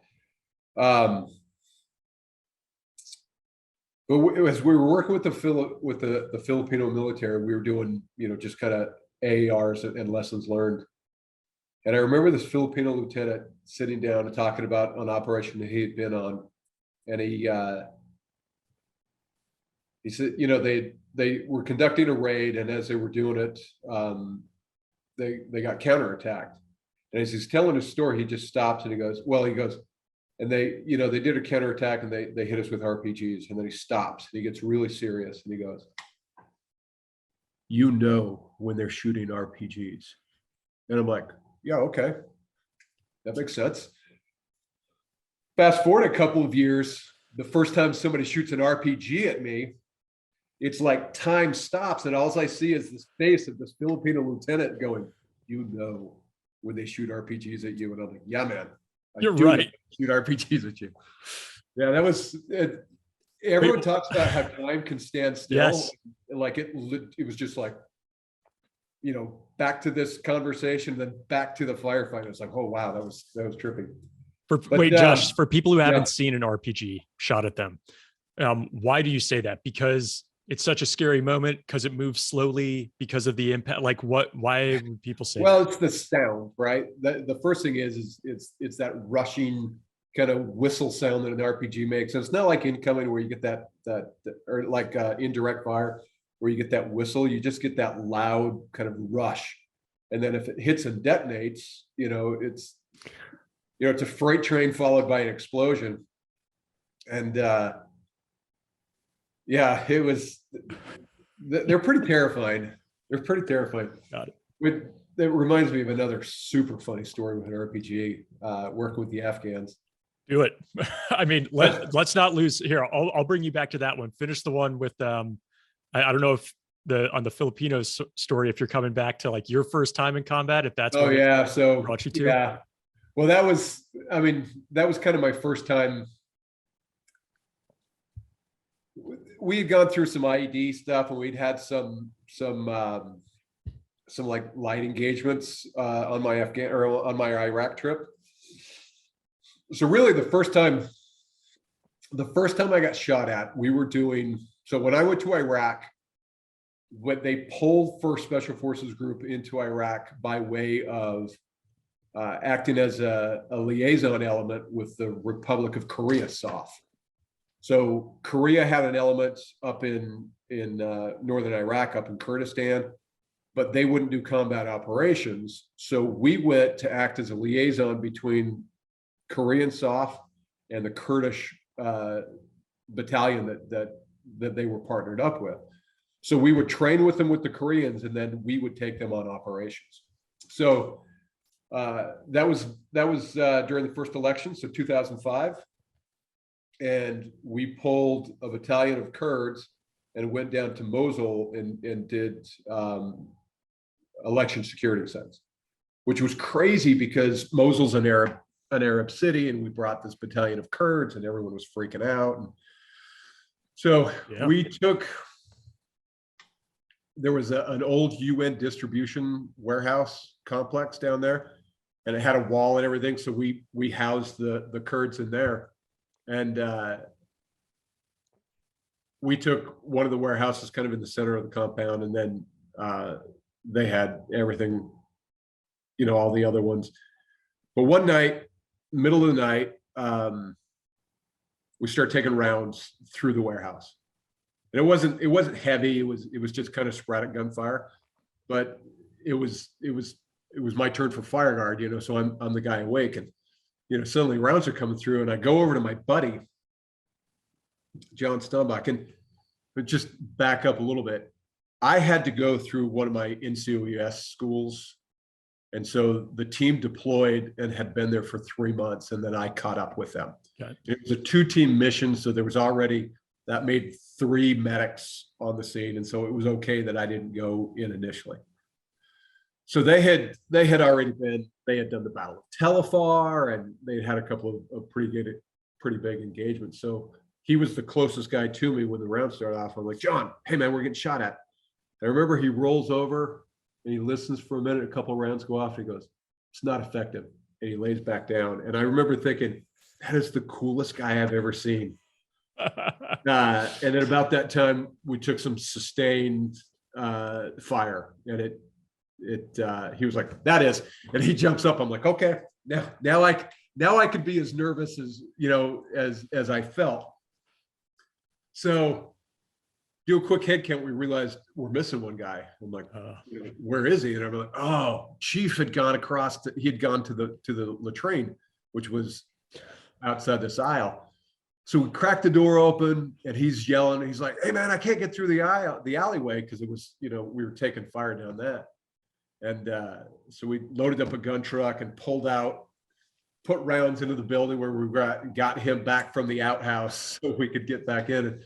S1: as we were working with the Filipino military, we were doing, just kind of AARs and lessons learned. And I remember this Filipino lieutenant sitting down and talking about an operation that he had been on, and he said, they were conducting a raid, and as they were doing it, they got counterattacked. And as he's telling his story, he just stops and he goes, and they did a counterattack, and they hit us with RPGs. And then he stops and he gets really serious and he goes, when they're shooting RPGs. And I'm like, yeah, okay, that makes sense. Fast forward a couple of years, the first time somebody shoots an RPG at me, it's like time stops, and all I see is this face of this Filipino lieutenant going, when they shoot RPGs at you. And I'm like, yeah, man,
S2: you're right.
S1: Shoot RPGs at you. Yeah, that was it. Everyone talks about how time can stand still.
S2: Yes.
S1: Like it was just like, back to this conversation, then back to the firefight. It's like, oh wow, that was trippy.
S2: Josh, for people who haven't seen an RPG shot at them, why do you say that? Because it's such a scary moment, because it moves slowly, because of the impact? Like why would people say that?
S1: It's the sound, right? The first thing is it's that rushing kind of whistle sound that an RPG makes. And it's not like incoming where you get that or like indirect fire where you get that whistle. You just get that loud kind of rush. And then if it hits and detonates, it's a freight train followed by an explosion. And it was, they're pretty terrifying.
S2: Got it.
S1: It reminds me of another super funny story with an RPG, working with the Afghans.
S2: Do it. I mean, let's not lose here. I'll bring you back to that one. Finish the one with, I don't know if on the Filipinos story, if you're coming back to like your first time in combat, if that's
S1: what so
S2: brought you to.
S1: Yeah. Well, that was kind of my first time. We had gone through some IED stuff, and we'd had some like light engagements on my Iraq trip. So really the first time I got shot at, we were doing, so when I went to Iraq, when they pulled 1st Special Forces Group into Iraq by way of acting as a liaison element with the Republic of Korea, SOF. So Korea had an element up in northern Iraq, up in Kurdistan, but they wouldn't do combat operations. So we went to act as a liaison between Korean SOF and the Kurdish battalion that they were partnered up with. So we would train with them with the Koreans, and then we would take them on operations. So that was during the first election, so 2005. And we pulled a battalion of Kurds and went down to Mosul and did election security sites, which was crazy because Mosul's an Arab city, and we brought this battalion of Kurds, and everyone was freaking out. And so there was an old UN distribution warehouse complex down there, and it had a wall and everything. So we housed the Kurds in there. And we took one of the warehouses kind of in the center of the compound, and then they had everything, all the other ones. But one night, middle of the night, we started taking rounds through the warehouse. And it wasn't heavy. It was just kind of sporadic gunfire, but it was my turn for fire guard, so I'm the guy awake, and suddenly rounds are coming through, and I go over to my buddy, John Stumbach, and just back up a little bit. I had to go through one of my NCOES schools. And so the team deployed and had been there for 3 months, and then I caught up with them. Okay. It was a 2-team mission. So there was already, that made 3 medics on the scene. And so it was okay that I didn't go in initially. So they had already they had done the Battle of Telefar, and they had a couple of pretty big engagements. So he was the closest guy to me when the round started off. I'm like, John, hey man, we're getting shot at. I remember he rolls over and he listens for a minute, a couple of rounds go off, and he goes, it's not effective. And he lays back down. And I remember thinking, that is the coolest guy I've ever seen. And then about that time, we took some sustained fire, and he was like, that is, and he jumps up. I'm like, okay, now I could be as nervous as, as I felt. So do a quick head count. We realized we're missing one guy. I'm like, where is he? And I'm like, oh, Chief had gone across. He had gone to the latrine, which was outside this aisle. So we cracked the door open, and he's yelling. He's like, hey man, I can't get through the alleyway, because it was, we were taking fire down that. And so we loaded up a gun truck and pulled out, put rounds into the building where we got him back from the outhouse so we could get back in. And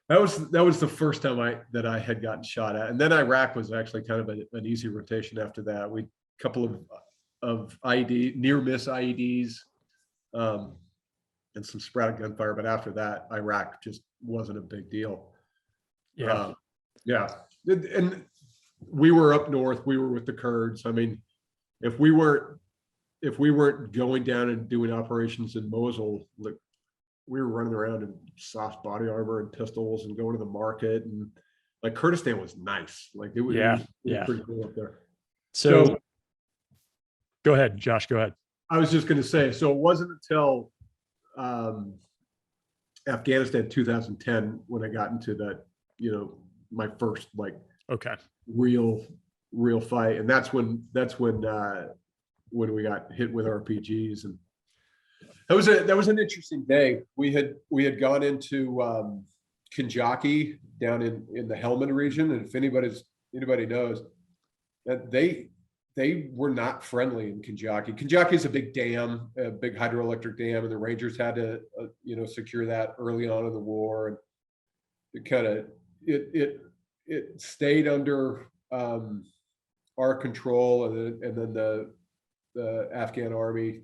S1: that was the first time that I had gotten shot at. And then Iraq was actually kind of an easy rotation after that. We couple of IED, near miss IEDs, and some sporadic gunfire. But after that, Iraq just wasn't a big deal.
S2: Yeah.
S1: And we were up north. We were with the Kurds. I mean, if we weren't going down and doing operations in Mosul, like, we were running around in soft body armor and pistols and going to the market, and like Kurdistan was nice. Like it was pretty cool up there.
S2: So go ahead, Josh. Go ahead.
S1: I was just going to say, so it wasn't until Afghanistan 2010 when I got into that, my first real fight, and that's when we got hit with RPGs, and that was an interesting day. We had gone into Kanjaki down in the Helmand region, and if anybody knows that they were not friendly in Kanjaki. Kanjaki is a big dam, a big hydroelectric dam, and the Rangers had to secure that early on in the war, and it stayed under our control, and then the Afghan army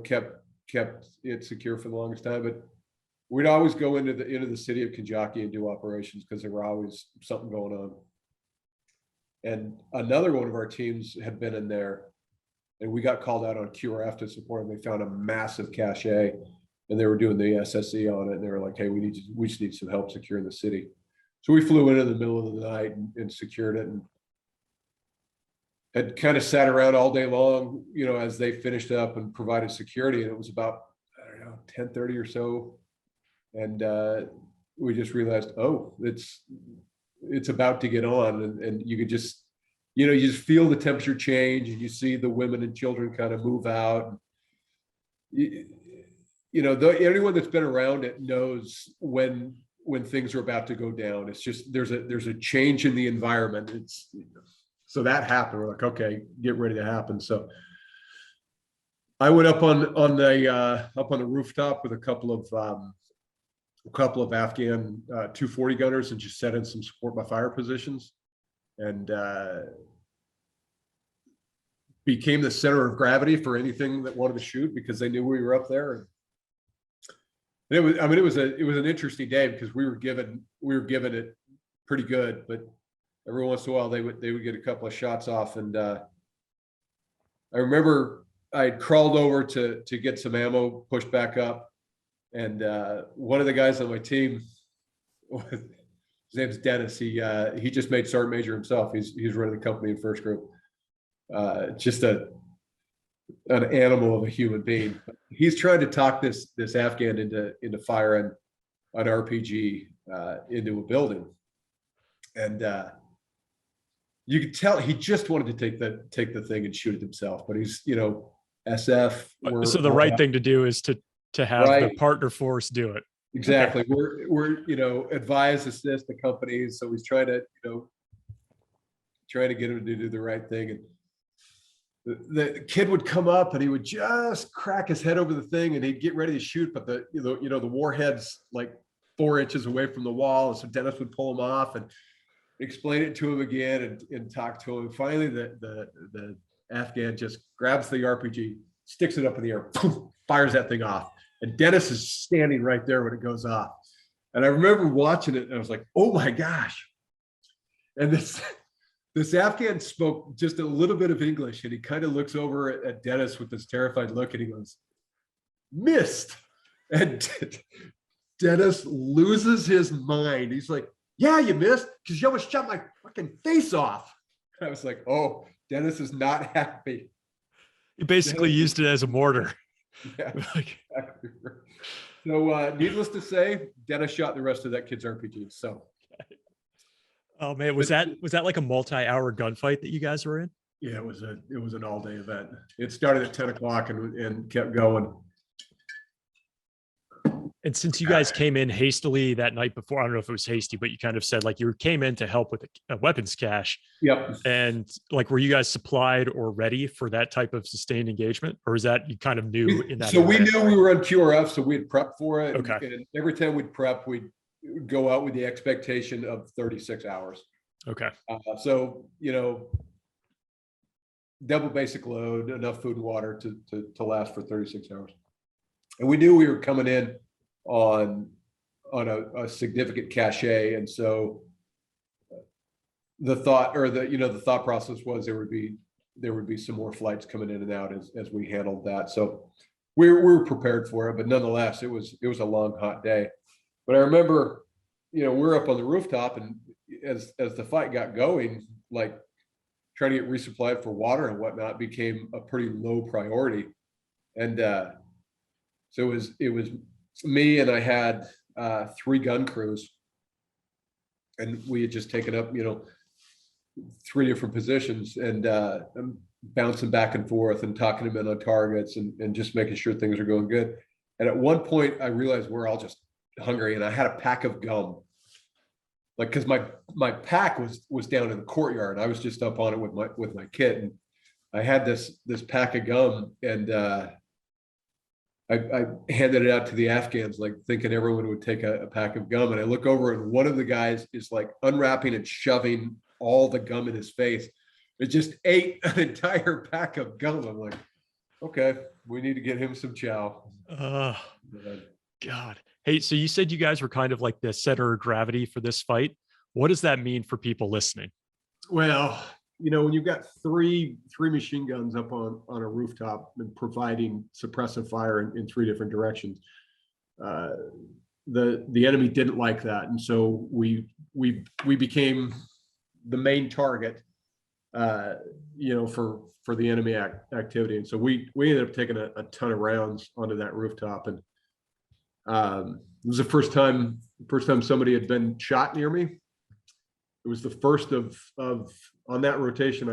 S1: kept it secure for the longest time. But we'd always go into the city of Kanjaki and do operations because there were always something going on. And another one of our teams had been in there, and we got called out on QRF to support them. They found a massive cache, and they were doing the SSE on it, and they were like, hey, we just need some help securing the city. So we flew in the middle of the night and secured it, and had kind of sat around all day long, as they finished up and provided security. And it was about, 10:30 or so. And we just realized, it's about to get on. And you could just, you just feel the temperature change, and you see the women and children kind of move out. Anyone that's been around it knows when things are about to go down. It's just, there's a change in the environment. So that happened. We're like, okay, get ready to happen. So I went up on the rooftop with a couple of Afghan 240 gunners and just set in some support by fire positions, and became the center of gravity for anything that wanted to shoot, because they knew we were up there. And it was an interesting day, because we were given it pretty good, but every once in a while they would get a couple of shots off. And I remember I had crawled over to get some ammo, pushed back up, and one of the guys on my team, his name's Dennis. He just made sergeant major himself. He's running the company in first group. Just an animal of a human being. He's trying to talk this Afghan into firing an RPG into a building, and you could tell he just wanted to take the thing and shoot it himself. But he's SF.
S2: So the right thing to do is to have the partner force do it.
S1: Exactly. We're advise, assist the companies. So he's trying to get him to do the right thing. And the kid would come up and he would just crack his head over the thing and he'd get ready to shoot, but the warhead's like 4 inches away from the wall. And so Dennis would pull him off, and explain it to him again and talk to him. Finally, the Afghan just grabs the RPG, sticks it up in the air, poof, fires that thing off. And Dennis is standing right there when it goes off. And I remember watching it and I was like, oh my gosh. And this Afghan spoke just a little bit of English, and he kind of looks over at Dennis with this terrified look and he goes, missed. And Dennis loses his mind. He's like, yeah, you missed because you almost shot my fucking face off. I was like, oh, Dennis is not happy.
S3: You basically used it as a mortar.
S1: Yeah. Exactly. So needless to say, Dennis shot the rest of that kid's RPG. So
S3: oh man, was that like a multi-hour gunfight that you guys were in?
S1: yeah, it was an all-day event. It started at 10 o'clock and kept going.
S3: And since you guys came in hastily that night before, I don't know if it was hasty, but you kind of said like you came in to help with a weapons cache.
S1: Yep.
S3: And like, were you guys supplied or ready for that type of sustained engagement? Or is that you kind of knew in that?
S1: So we knew we were on QRF, so we had prepped for it.
S3: Okay.
S1: And every time we'd prep, we'd go out with the expectation of 36 hours.
S3: Okay.
S1: So, double basic load, enough food and water to last for 36 hours. And we knew we were coming in on a significant cachet, and so the thought process was there would be some more flights coming in and out as we handled that. So we were prepared for it, but nonetheless, it was a long, hot day. But I remember, we're up on the rooftop, and as the fight got going, like trying to get resupplied for water and whatnot became a pretty low priority, and so it was me, and I had 3 gun crews, and we had just taken up 3 different positions, and I'm bouncing back and forth and talking to men on targets and just making sure things are going good. And at one point I realized we're all just hungry, and I had a pack of gum, like, because my pack was down in the courtyard. I was just up on it with my kit, and I had this pack of gum, and I handed it out to the Afghans, like thinking everyone would take a pack of gum. And I look over, and one of the guys is like unwrapping and shoving all the gum in his face. It just ate an entire pack of gum. I'm like, okay, we need to get him some chow.
S3: God. Hey, so you said you guys were kind of like the center of gravity for this fight. What does that mean for people listening?
S1: Well, when you've got three machine guns up on a rooftop and providing suppressive fire in 3 different directions, the enemy didn't like that, and so we became the main target, for the enemy activity. And so we ended up taking a ton of rounds onto that rooftop, and it was the first time somebody had been shot near me. It was the first of on that rotation.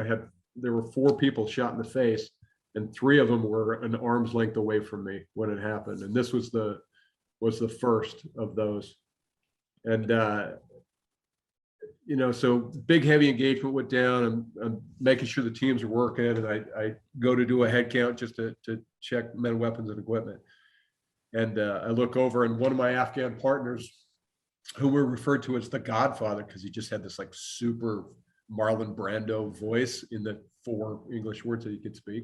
S1: There were 4 people shot in the face, and 3 of them were an arm's length away from me when it happened. And this was the first of those. And so big heavy engagement went down. I'm making sure the teams are working, and I go to do a head count just to check men, weapons, and equipment. And I look over, and one of my Afghan partners, who were referred to as the Godfather because he just had this like super Marlon Brando voice in the 4 English words that he could speak,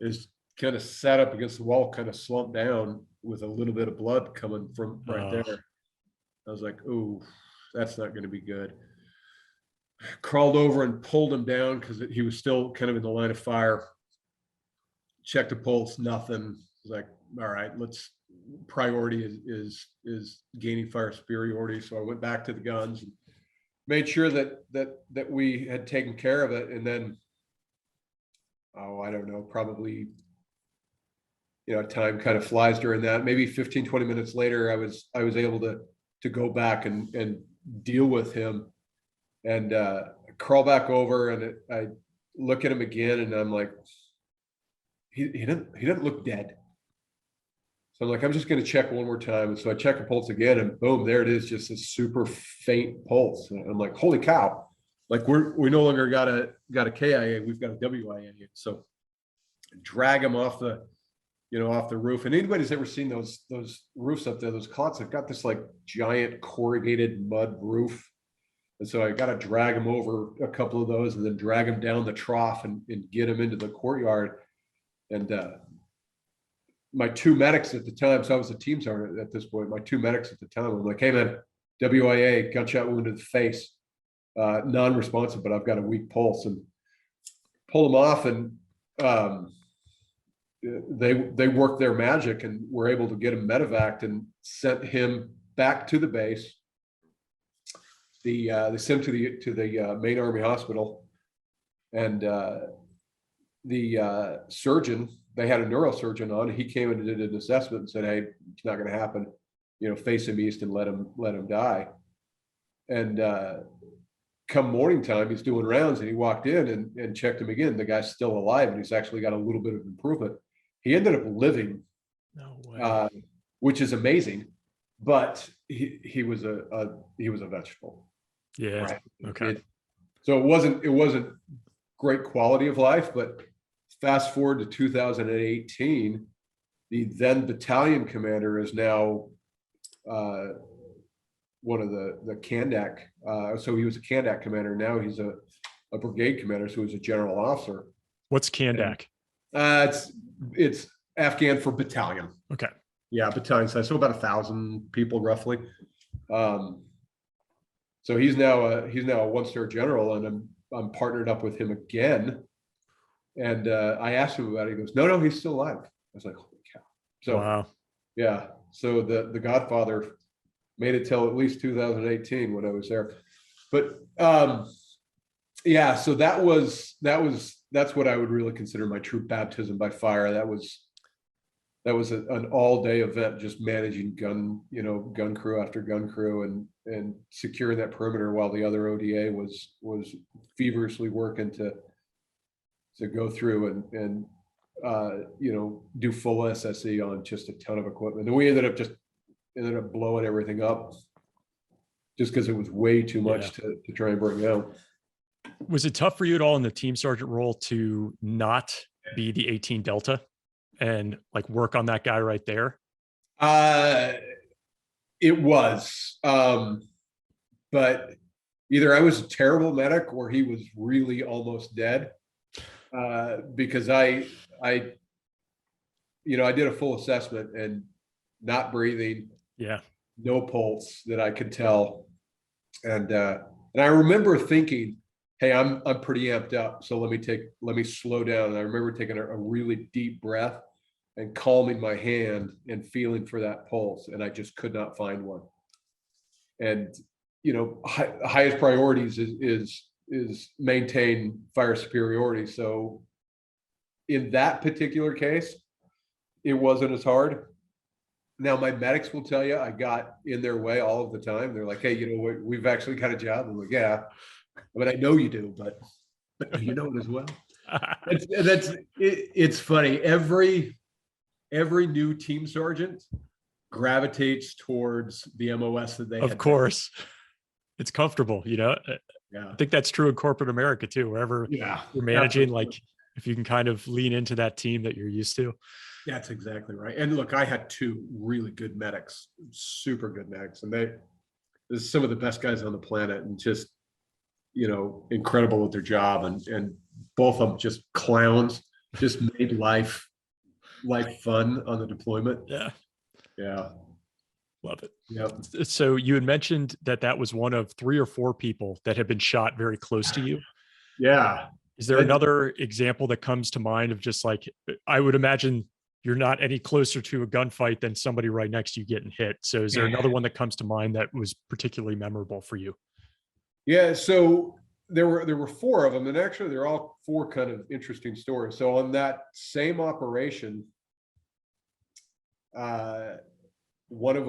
S1: is kind of sat up against the wall, kind of slumped down with a little bit of blood coming from right there. I was like, oh, that's not going to be good. Crawled over and pulled him down because he was still kind of in the line of fire. Checked the pulse, nothing. I was like, all right, priority is gaining fire superiority. So I went back to the guns and made sure that we had taken care of it. And then, I don't know, probably, time kind of flies during that. Maybe 15, 20 minutes later, I was able to go back and deal with him, and crawl back over, and I look at him again, and I'm like, he didn't look dead. So I'm like, I'm just going to check one more time. And so I check the pulse again, and boom, there it is, just a super faint pulse. And I'm like, holy cow. Like we no longer got a KIA, we've got a WIA. So drag him off the roof. And anybody's ever seen those roofs up there, those cots have got this like giant corrugated mud roof. And so I got to drag him over a couple of those and then drag him down the trough and get him into the courtyard. And my two medics at the time, so I was a team sergeant at this point, my two medics at the time, I'm like, hey man, WIA, gunshot wound to the face, non-responsive, but I've got a weak pulse, and pull him off. And they worked their magic and were able to get him medevaced and sent him back to the base. They sent him to the main Army hospital, and the surgeon, they had a neurosurgeon on. He came and did an assessment and said, "Hey, it's not going to happen. You know, face him east and let him die." And come morning time, he's doing rounds, and he walked in and checked him again. The guy's still alive, and he's actually got a little bit of improvement. He ended up living,
S3: No way.
S1: which is amazing. But he was a vegetable.
S3: Yeah.
S1: Right?
S3: Okay.
S1: So it wasn't great quality of life. But fast forward to 2018, the then battalion commander is now one of the Kandak. So he was a Kandak commander. Now he's a brigade commander. So he's a general officer.
S3: What's Kandak?
S1: It's Afghan for battalion.
S3: Okay.
S1: Yeah, battalion size. So about 1,000 people roughly. So he's now a one-star general, and I'm partnered up with him again. And I asked him about it. He goes, no, he's still alive. I was like, holy cow. So
S3: wow.
S1: yeah. So the Godfather made it till at least 2018 when I was there. But yeah, so that's what I would really consider my true baptism by fire. That was an all-day event, just managing gun crew after gun crew and securing that perimeter while the other ODA was feverishly working to go through and do full SSE on just a ton of equipment. And we ended up blowing everything up just because it was way too much to try and bring out.
S3: Was it tough for you at all in the team sergeant role to not be the 18 Delta and like work on that guy right there?
S1: It was, but either I was a terrible medic or he was really almost dead, because I did a full assessment and not breathing, no pulse that I could tell, and I remember thinking, hey, I'm pretty amped up, so let me slow down. And I remember taking a really deep breath and calming my hand and feeling for that pulse, and I just could not find one. And highest priorities is maintain fire superiority. So in that particular case, it wasn't as hard. Now my medics will tell you I got in their way all of the time. They're like, hey, we've actually got a job. I'm like, yeah, I mean, I know you do, but you know it as well. It's funny. Every new team sergeant gravitates towards the MOS that they
S3: of course. It's comfortable,
S1: Yeah.
S3: I think that's true in corporate America too, wherever you're managing, absolutely. Like if you can kind of lean into that team that you're used to.
S1: That's exactly right. And look, I had two really good medics, super good medics, and they're some of the best guys on the planet, and just, incredible at their job, and both of them just clowns, just made life fun on the deployment. Yeah.
S3: Love it.
S1: Yeah.
S3: So you had mentioned that was one of 3 or 4 people that have been shot very close to you.
S1: Yeah.
S3: Is there another example that comes to mind of just like, I would imagine you're not any closer to a gunfight than somebody right next to you getting hit. So is there another one that comes to mind that was particularly memorable for you?
S1: Yeah. So there were 4 of them, and actually they're all 4 kind of interesting stories. So on that same operation, another one of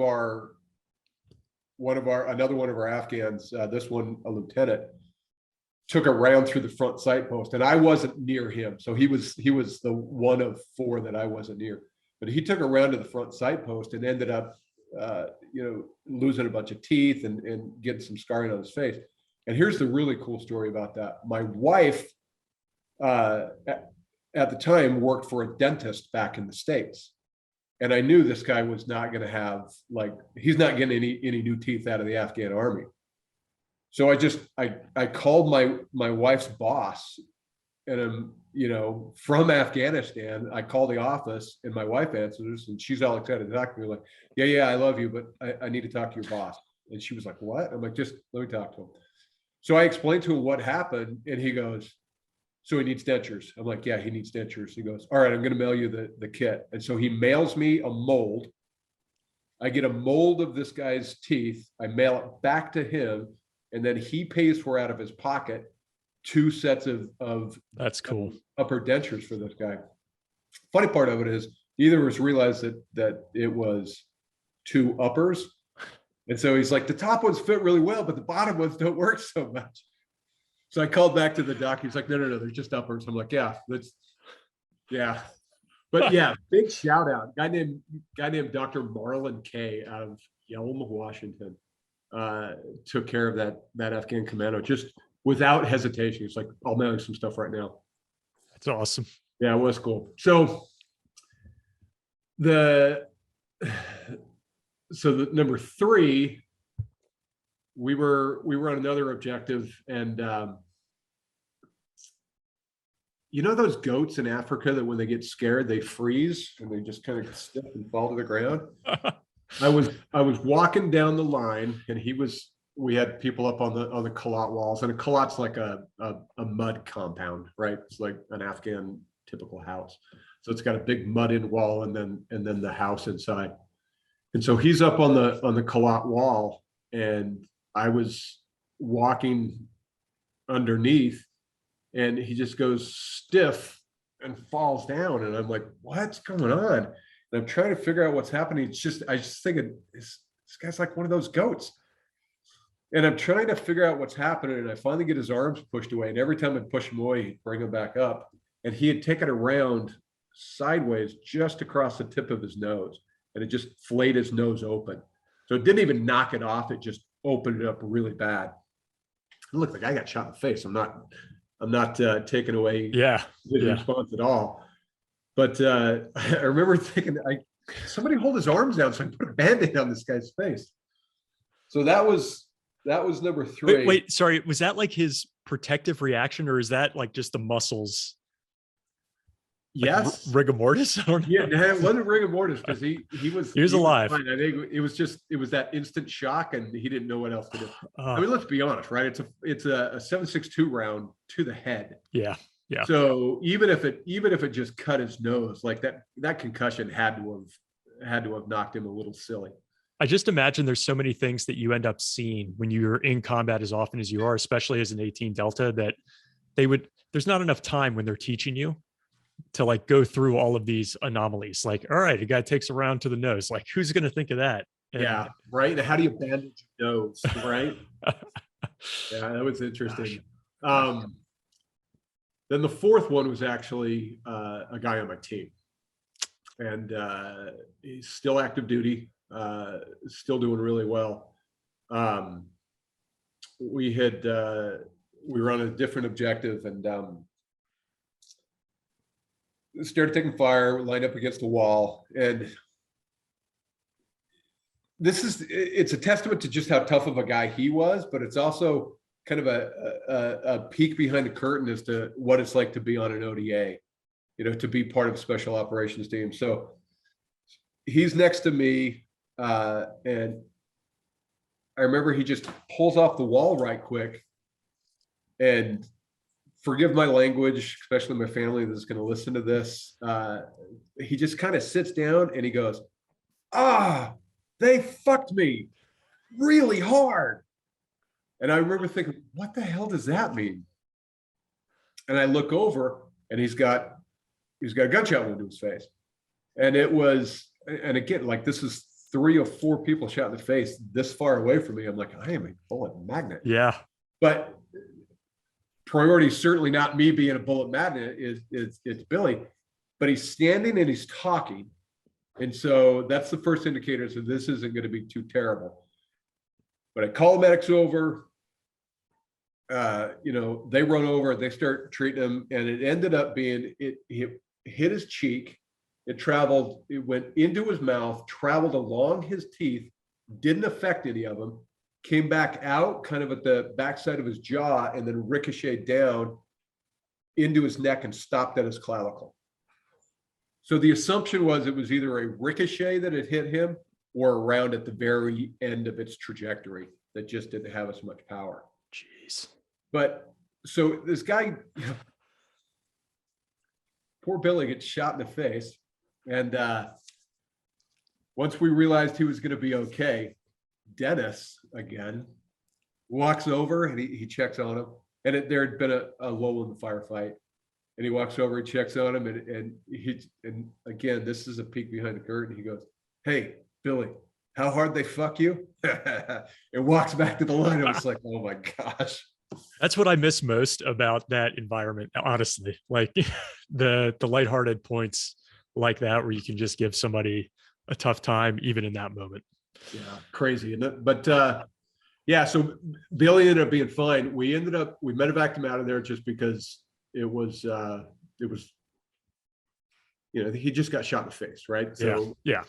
S1: our Afghans, this one a lieutenant, took a round through the front sight post, and I wasn't near him, so he was the one of 4 that I wasn't near. But he took a round to the front sight post and ended up losing a bunch of teeth and getting some scarring on his face. And here's the really cool story about that. My wife at the time worked for a dentist back in the States. And I knew this guy was not going to have, he's not getting any new teeth out of the Afghan army. So I called my wife's boss, and I'm, from Afghanistan. I call the office and my wife answers, and she's all excited to talk to me, like, yeah, I love you, but I need to talk to your boss. And she was like, what? I'm like, just let me talk to him. So I explained to him what happened, and he goes, so he needs dentures. I'm like, yeah, he needs dentures. He goes, all right, I'm going to mail you the kit. And so he mails me a mold. I get a mold of this guy's teeth. I mail it back to him, and then he pays for out of his pocket 2 sets of
S3: That's cool.
S1: Upper dentures for this guy. Funny part of it is neither of us realized that it was 2 uppers. And so he's like, the top ones fit really well, but the bottom ones don't work so much. So I called back to the doc. He's like, no, they're just uppers. I'm like, yeah. But yeah, big shout out. Guy named Dr. Marlon Kay out of Yelm, Washington, took care of that Afghan commando just without hesitation. It's like, I'll mail you some stuff right now.
S3: That's awesome.
S1: Yeah, it was cool. So the number 3, we were on another objective, and those goats in Africa that when they get scared they freeze and they just kind of stiff and fall to the ground. I was walking down the line, and we had people up on the kalat walls, and a kalat's like a mud compound, right? It's like an Afghan typical house. So it's got a big mud in wall and then the house inside. And so he's up on the kalat wall, and I was walking underneath, and he just goes stiff and falls down. And I'm like, what's going on? And I'm trying to figure out what's happening. I just thinking, this guy's like one of those goats. And I'm trying to figure out what's happening. And I finally get his arms pushed away. And every time I'd push him away, he'd bring him back up. And he had taken around sideways just across the tip of his nose. And it just flayed his nose open. So it didn't even knock it off. It just opened it up really bad. It looked like I got shot in the face. I'm not taking away his response at all. But I remember thinking, somebody hold his arms down so I can put a Band-Aid on this guy's face. So that was number 3.
S3: Wait, sorry. Was that like his protective reaction, or is that like just the muscles?
S1: Yes.
S3: Like rigor mortis? I don't know.
S1: Yeah, it wasn't rigor mortis because he was
S3: alive.
S1: Fine. I think it was that instant shock, and he didn't know what else to do. I mean, let's be honest, right? It's a 7.62 round to the head.
S3: Yeah.
S1: So even if it just cut his nose, like that concussion had to have knocked him a little silly.
S3: I just imagine there's so many things that you end up seeing when you're in combat as often as you are, especially as an 18 Delta, that there's not enough time when they're teaching you to like go through all of these anomalies. Like, all right, a guy takes a round to the nose. Like, who's going to think of that? And,
S1: yeah. Right. And how do you bandage your nose? Right. Yeah, that was interesting. Then the 4th one was actually a guy on my team, and he's still active duty, still doing really well. We were on a different objective, and started taking fire, lined up against the wall. And it's a testament to just how tough of a guy he was, but it's also kind of a peek behind the curtain as to what it's like to be on an ODA, to be part of a special operations team. So he's next to me, and I remember he just pulls off the wall right quick, and forgive my language, especially my family that's going to listen to this. He just kind of sits down and he goes, they fucked me really hard. And I remember thinking, what the hell does that mean? And I look over, and he's got a gunshot wound to his face. And and again, like, this is 3 or 4 people shot in the face this far away from me. I'm like, I am a bullet magnet.
S3: Yeah.
S1: But priority is certainly not me being a bullet magnet, it's Billy. But he's standing and he's talking. And so that's the first indicator. So this isn't going to be too terrible. But I call the medics over. They run over, they start treating him, and it ended up being, it hit his cheek. It went into his mouth, traveled along his teeth, didn't affect any of them. came back out kind of at the backside of his jaw, and then ricocheted down into his neck and stopped at his clavicle. So the assumption was it was either a ricochet that had hit him or a round at the very end of its trajectory that just didn't have as much power.
S3: Jeez.
S1: But so this guy, poor Billy, gets shot in the face. And once we realized he was going to be okay, Dennis, again, walks over and he checks on him. And there had been a lull in the firefight. And he walks over and checks on him. And again, this is a peek behind the curtain. He goes, "Hey, Billy, how hard they fuck you?" And walks back to the line. I was like, oh my gosh.
S3: That's what I miss most about that environment, honestly. Like the lighthearted points like that, where you can just give somebody a tough time, even in that moment.
S1: Yeah, crazy. But yeah, so Billy ended up being fine. We medevaced him out of there just because it was, you know, he just got shot in the face, right? So
S3: yeah.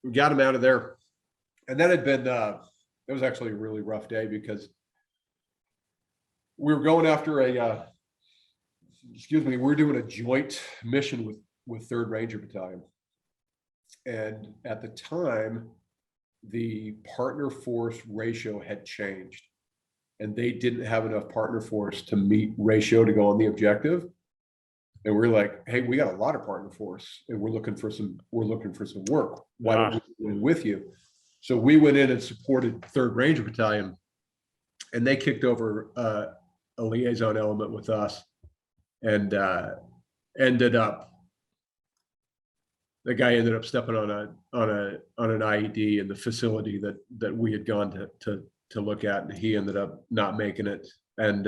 S1: We got him out of there. And that had been, it was actually a really rough day because we were going after we were doing a joint mission with 3rd Ranger Battalion. And at the time, the partner force ratio had changed, and they didn't have enough partner force to meet ratio to go on the objective. And we're like, hey, we got a lot of partner force and we're looking for some work. Why don't we go in with you? So we went in and supported 3rd Ranger Battalion, and they kicked over a liaison element with us, and the guy ended up stepping on an IED in the facility that we had gone to look at, and he ended up not making it. And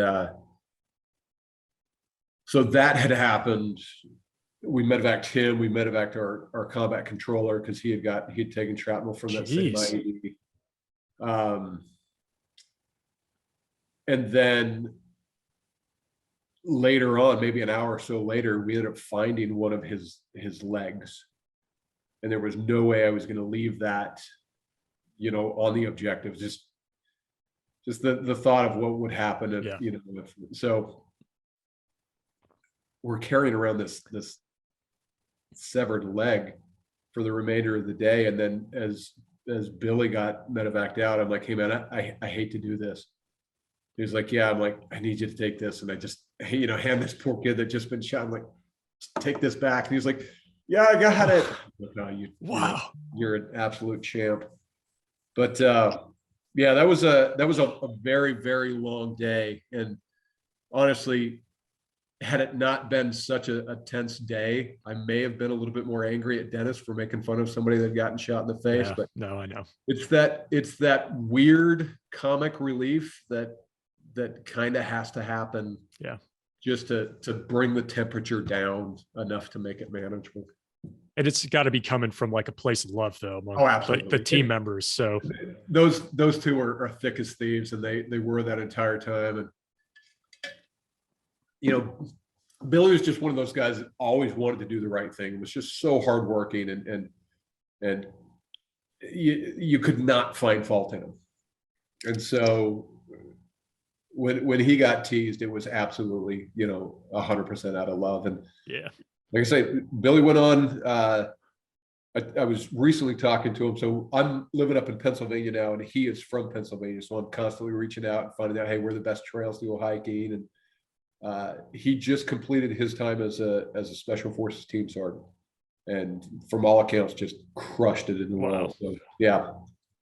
S1: so that had happened. We medevaced him. We medevaced our combat controller because he had taken shrapnel from that same IED. And then later on, maybe an hour or so later, we ended up finding one of his legs. And there was no way I was going to leave that, you know, on the objective. Just the thought of what would happen if, you know, so we're carrying around this severed leg for the remainder of the day. And then as Billy got medevaced out, I'm like, hey man, I hate to do this. He's like, yeah. I'm like, I need you to take this. And I just, you know, hand this poor kid that just been shot. I'm like, take this back. And he's like, yeah, I got it. Like, no, wow, you're an absolute champ. But yeah, that was a very, very long day. And honestly, had it not been such a tense day, I may have been a little bit more angry at Dennis for making fun of somebody that had gotten shot in the face.
S3: Yeah,
S1: but
S3: no, I know.
S1: It's that weird comic relief that kind of has to happen.
S3: Yeah. Just
S1: to bring the temperature down enough to make it manageable.
S3: And it's got to be coming from like a place of love, though, among
S1: absolutely.
S3: the team members. So
S1: those two are thick as thieves, and they were that entire time. And you know, Billy was just one of those guys that always wanted to do the right thing. It was just so hardworking, and you could not find fault in him. And so when he got teased, it was absolutely, you know, 100% out of love. And
S3: yeah,
S1: like I say, Billy went on. I was recently talking to him. So I'm living up in Pennsylvania now, and he is from Pennsylvania. So I'm constantly reaching out and finding out, hey, where are the best trails to go hiking? And he just completed his time as a special forces team sergeant, and from all accounts, just crushed it in the wall. So yeah,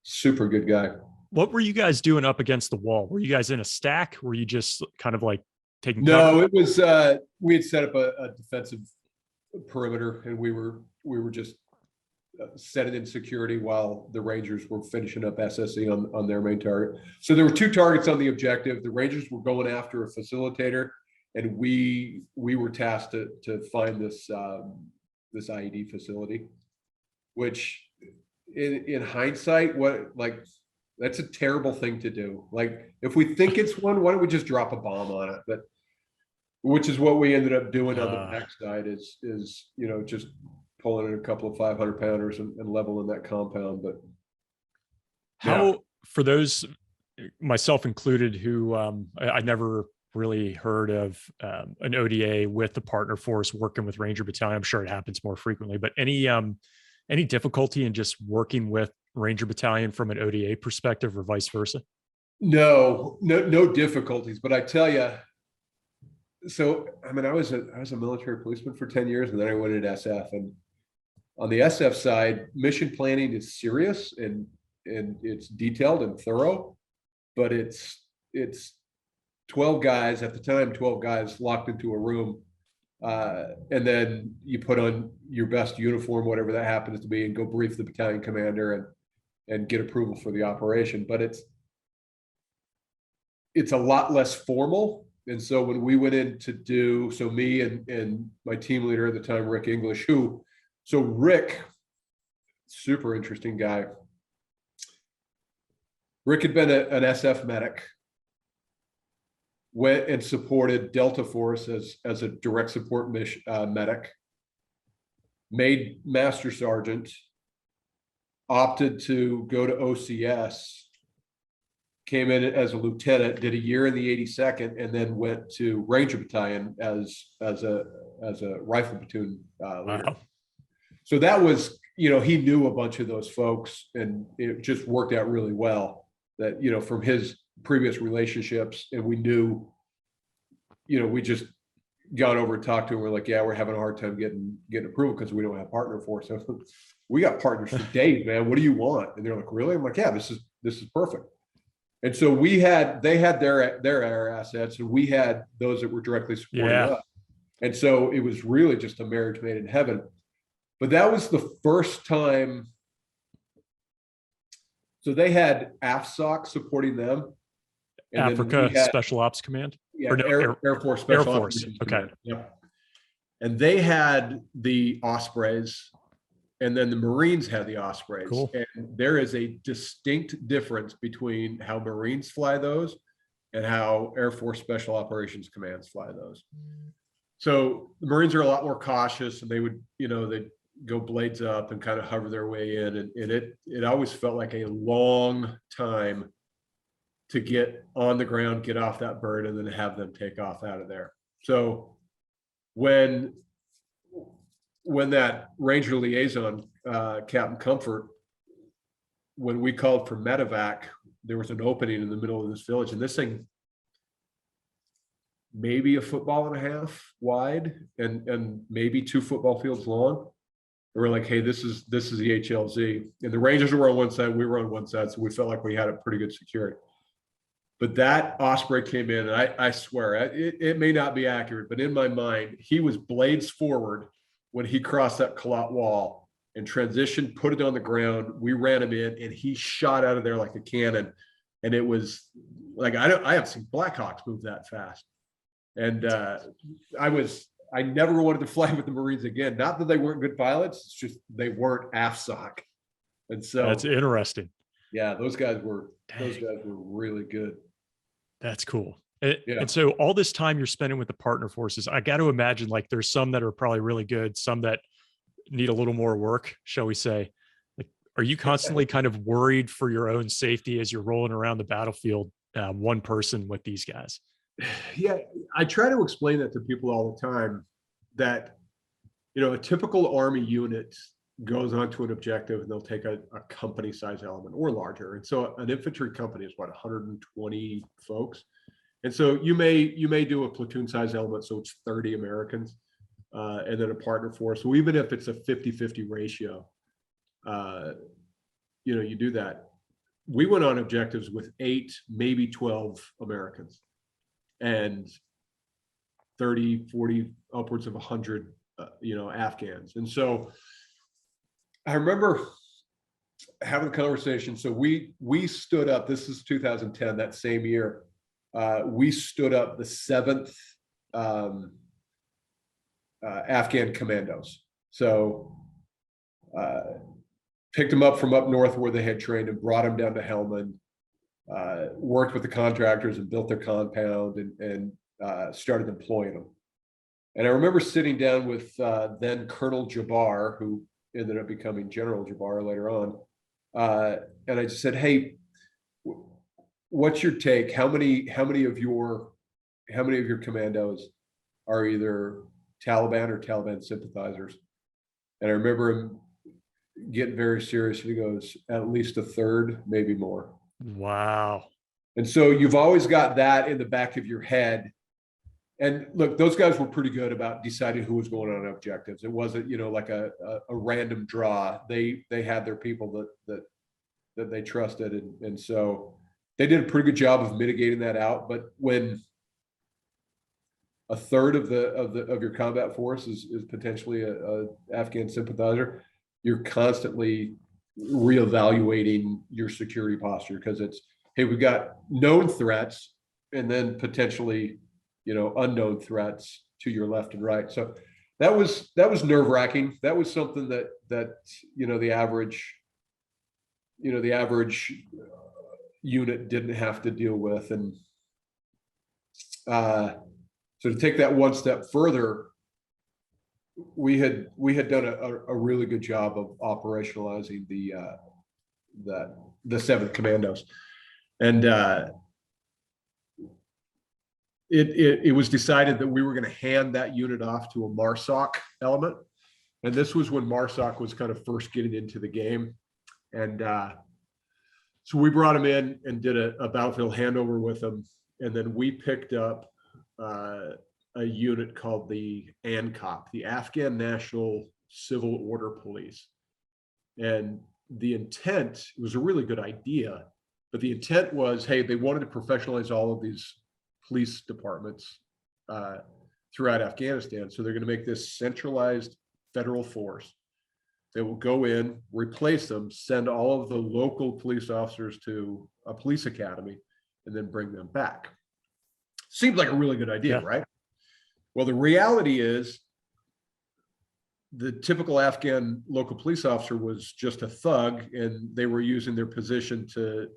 S1: super good guy.
S3: What were you guys doing up against the wall? Were you guys in a stack? Were you just kind of like taking
S1: No,
S3: cover?
S1: It was we had set up a defensive perimeter, and we were just setting in security while the Rangers were finishing up SSE on their main target. So there were two targets on the objective. The Rangers were going after a facilitator, and we were tasked to find this IED facility, which in hindsight, that's a terrible thing to do. Like, if we think it's one, why don't we just drop a bomb on it? But which is what we ended up doing on the backside is, you know, just pulling in a couple of 500 pounders and leveling that compound. But
S3: how for those, myself included, who I never really heard of an ODA with the partner force working with Ranger Battalion. I'm sure it happens more frequently, but any difficulty in just working with Ranger Battalion from an ODA perspective or vice versa?
S1: No difficulties, but I tell you, so, I mean, I was a military policeman for 10 years, and then I went into SF, and on the SF side, mission planning is serious and it's detailed and thorough, but it's 12 guys at the time, 12 guys locked into a room. And then you put on your best uniform, whatever that happens to be, and go brief the battalion commander and get approval for the operation. But it's a lot less formal. And so when we went in to do, so me and my team leader at the time, Rick English, so Rick, super interesting guy. Rick had been an SF medic, went and supported Delta Force as a direct support medic, made Master Sergeant, opted to go to OCS, came in as a lieutenant, did a year in the 82nd, and then went to Ranger Battalion as a rifle platoon leader.
S3: Wow.
S1: So that was, he knew a bunch of those folks, and it just worked out really well that, from his previous relationships, and we knew, we just got over and talked to him. We're like, yeah, we're having a hard time getting approval because we don't have partner for us. So we got partners for days, man. What do you want? And they're like, really? I'm like, yeah, this is perfect. And so they had their air assets, and we had those that were directly supporting us. And so it was really just a marriage made in heaven. But that was the first time. So they had AFSOC supporting them. And
S3: Africa Special Ops Command?
S1: Yeah, Air Force Special Ops.
S3: Okay.
S1: Yep. And they had the Ospreys, and then the Marines had the Ospreys.
S3: Cool.
S1: And there is a distinct difference between how Marines fly those and how Air Force Special Operations Commands fly those. So the Marines are a lot more cautious, and they would, they'd go blades up and kind of hover their way in. And it always felt like a long time to get on the ground, get off that bird, and then have them take off out of there. So when that Ranger liaison, Captain Comfort, when we called for medevac, there was an opening in the middle of this village, and this thing maybe a football and a half wide and maybe 2 football fields long. And we're like, hey, this is the HLZ, and the Rangers were on one side, we were on one side, so we felt like we had a pretty good security. But that Osprey came in, and I swear, it may not be accurate, but in my mind, he was blades forward when he crossed that Calat wall and transitioned, put it on the ground. We ran him in, and he shot out of there like a cannon. And it was like, I haven't seen Blackhawks move that fast. And I never wanted to fly with the Marines again. Not that they weren't good pilots, it's just they weren't AFSOC. And so
S3: that's interesting.
S1: Yeah, those guys were really good.
S3: That's cool. And so all this time you're spending with the partner forces, I got to imagine like there's some that are probably really good, some that need a little more work, shall we say. Like, are you constantly kind of worried for your own safety as you're rolling around the battlefield, one person with these guys?
S1: Yeah, I try to explain that to people all the time, that, a typical Army unit goes onto an objective and they'll take a company size element or larger. And so an infantry company is 120 folks. And so you may do a platoon size element, so it's 30 Americans, and then a partner force. So even if it's a 50-50 ratio, you do that. We went on objectives with 8, maybe 12 Americans, and 30, 40, upwards of 100, Afghans. And so I remember having a conversation. So we stood up, this is 2010, that same year, we stood up the 7th Afghan commandos. So picked them up from up north where they had trained and brought them down to Helmand, worked with the contractors and built their compound and started deploying them. And I remember sitting down with then Colonel Jabbar, who ended up becoming General Jabbar later on. And I just said, hey, what's your take? How many of your commandos are either Taliban or Taliban sympathizers? And I remember him getting very serious. He goes, at least a third, maybe more.
S3: Wow.
S1: And so you've always got that in the back of your head. And look, those guys were pretty good about deciding who was going on objectives. It wasn't, like a random draw. They had their people that they trusted, and so they did a pretty good job of mitigating that out. But when a third of your combat force is potentially a Afghan sympathizer, you're constantly reevaluating your security posture, because it's, hey, we've got known threats and then potentially, unknown threats to your left and right. So that was nerve-wracking. That was something that the average unit didn't have to deal with. And so to take that one step further, we had done a really good job of operationalizing the 7th Commandos, and it was decided that we were going to hand that unit off to a MARSOC element. And this was when MARSOC was kind of first getting into the game. And so we brought him in and did a battlefield handover with him. And then we picked up a unit called the ANCOP, the Afghan National Civil Order Police. And the intent, it was a really good idea, but the intent was, hey, they wanted to professionalize all of these police departments throughout Afghanistan. So they're going to make this centralized federal force that will go in, replace them, send all of the local police officers to a police academy, and then bring them back. Seems like a really good idea, right? Well, the reality is the typical Afghan local police officer was just a thug, and they were using their position to,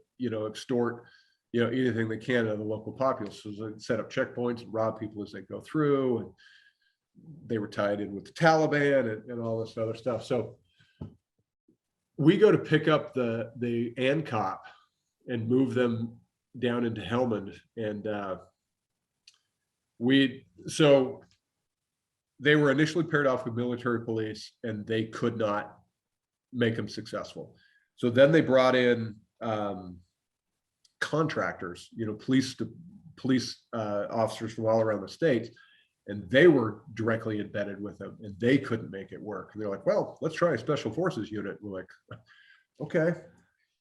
S1: extort anything they can out of the local populace. So they set up checkpoints and rob people as they go through, and they were tied in with the Taliban and all this other stuff. So we go to pick up the ANCOP and move them down into Helmand, and so they were initially paired off with military police, and they could not make them successful. So then they brought in contractors, police officers from all around the states, and they were directly embedded with them, and they couldn't make it work. And they're like, well, let's try a special forces unit. We're like, okay.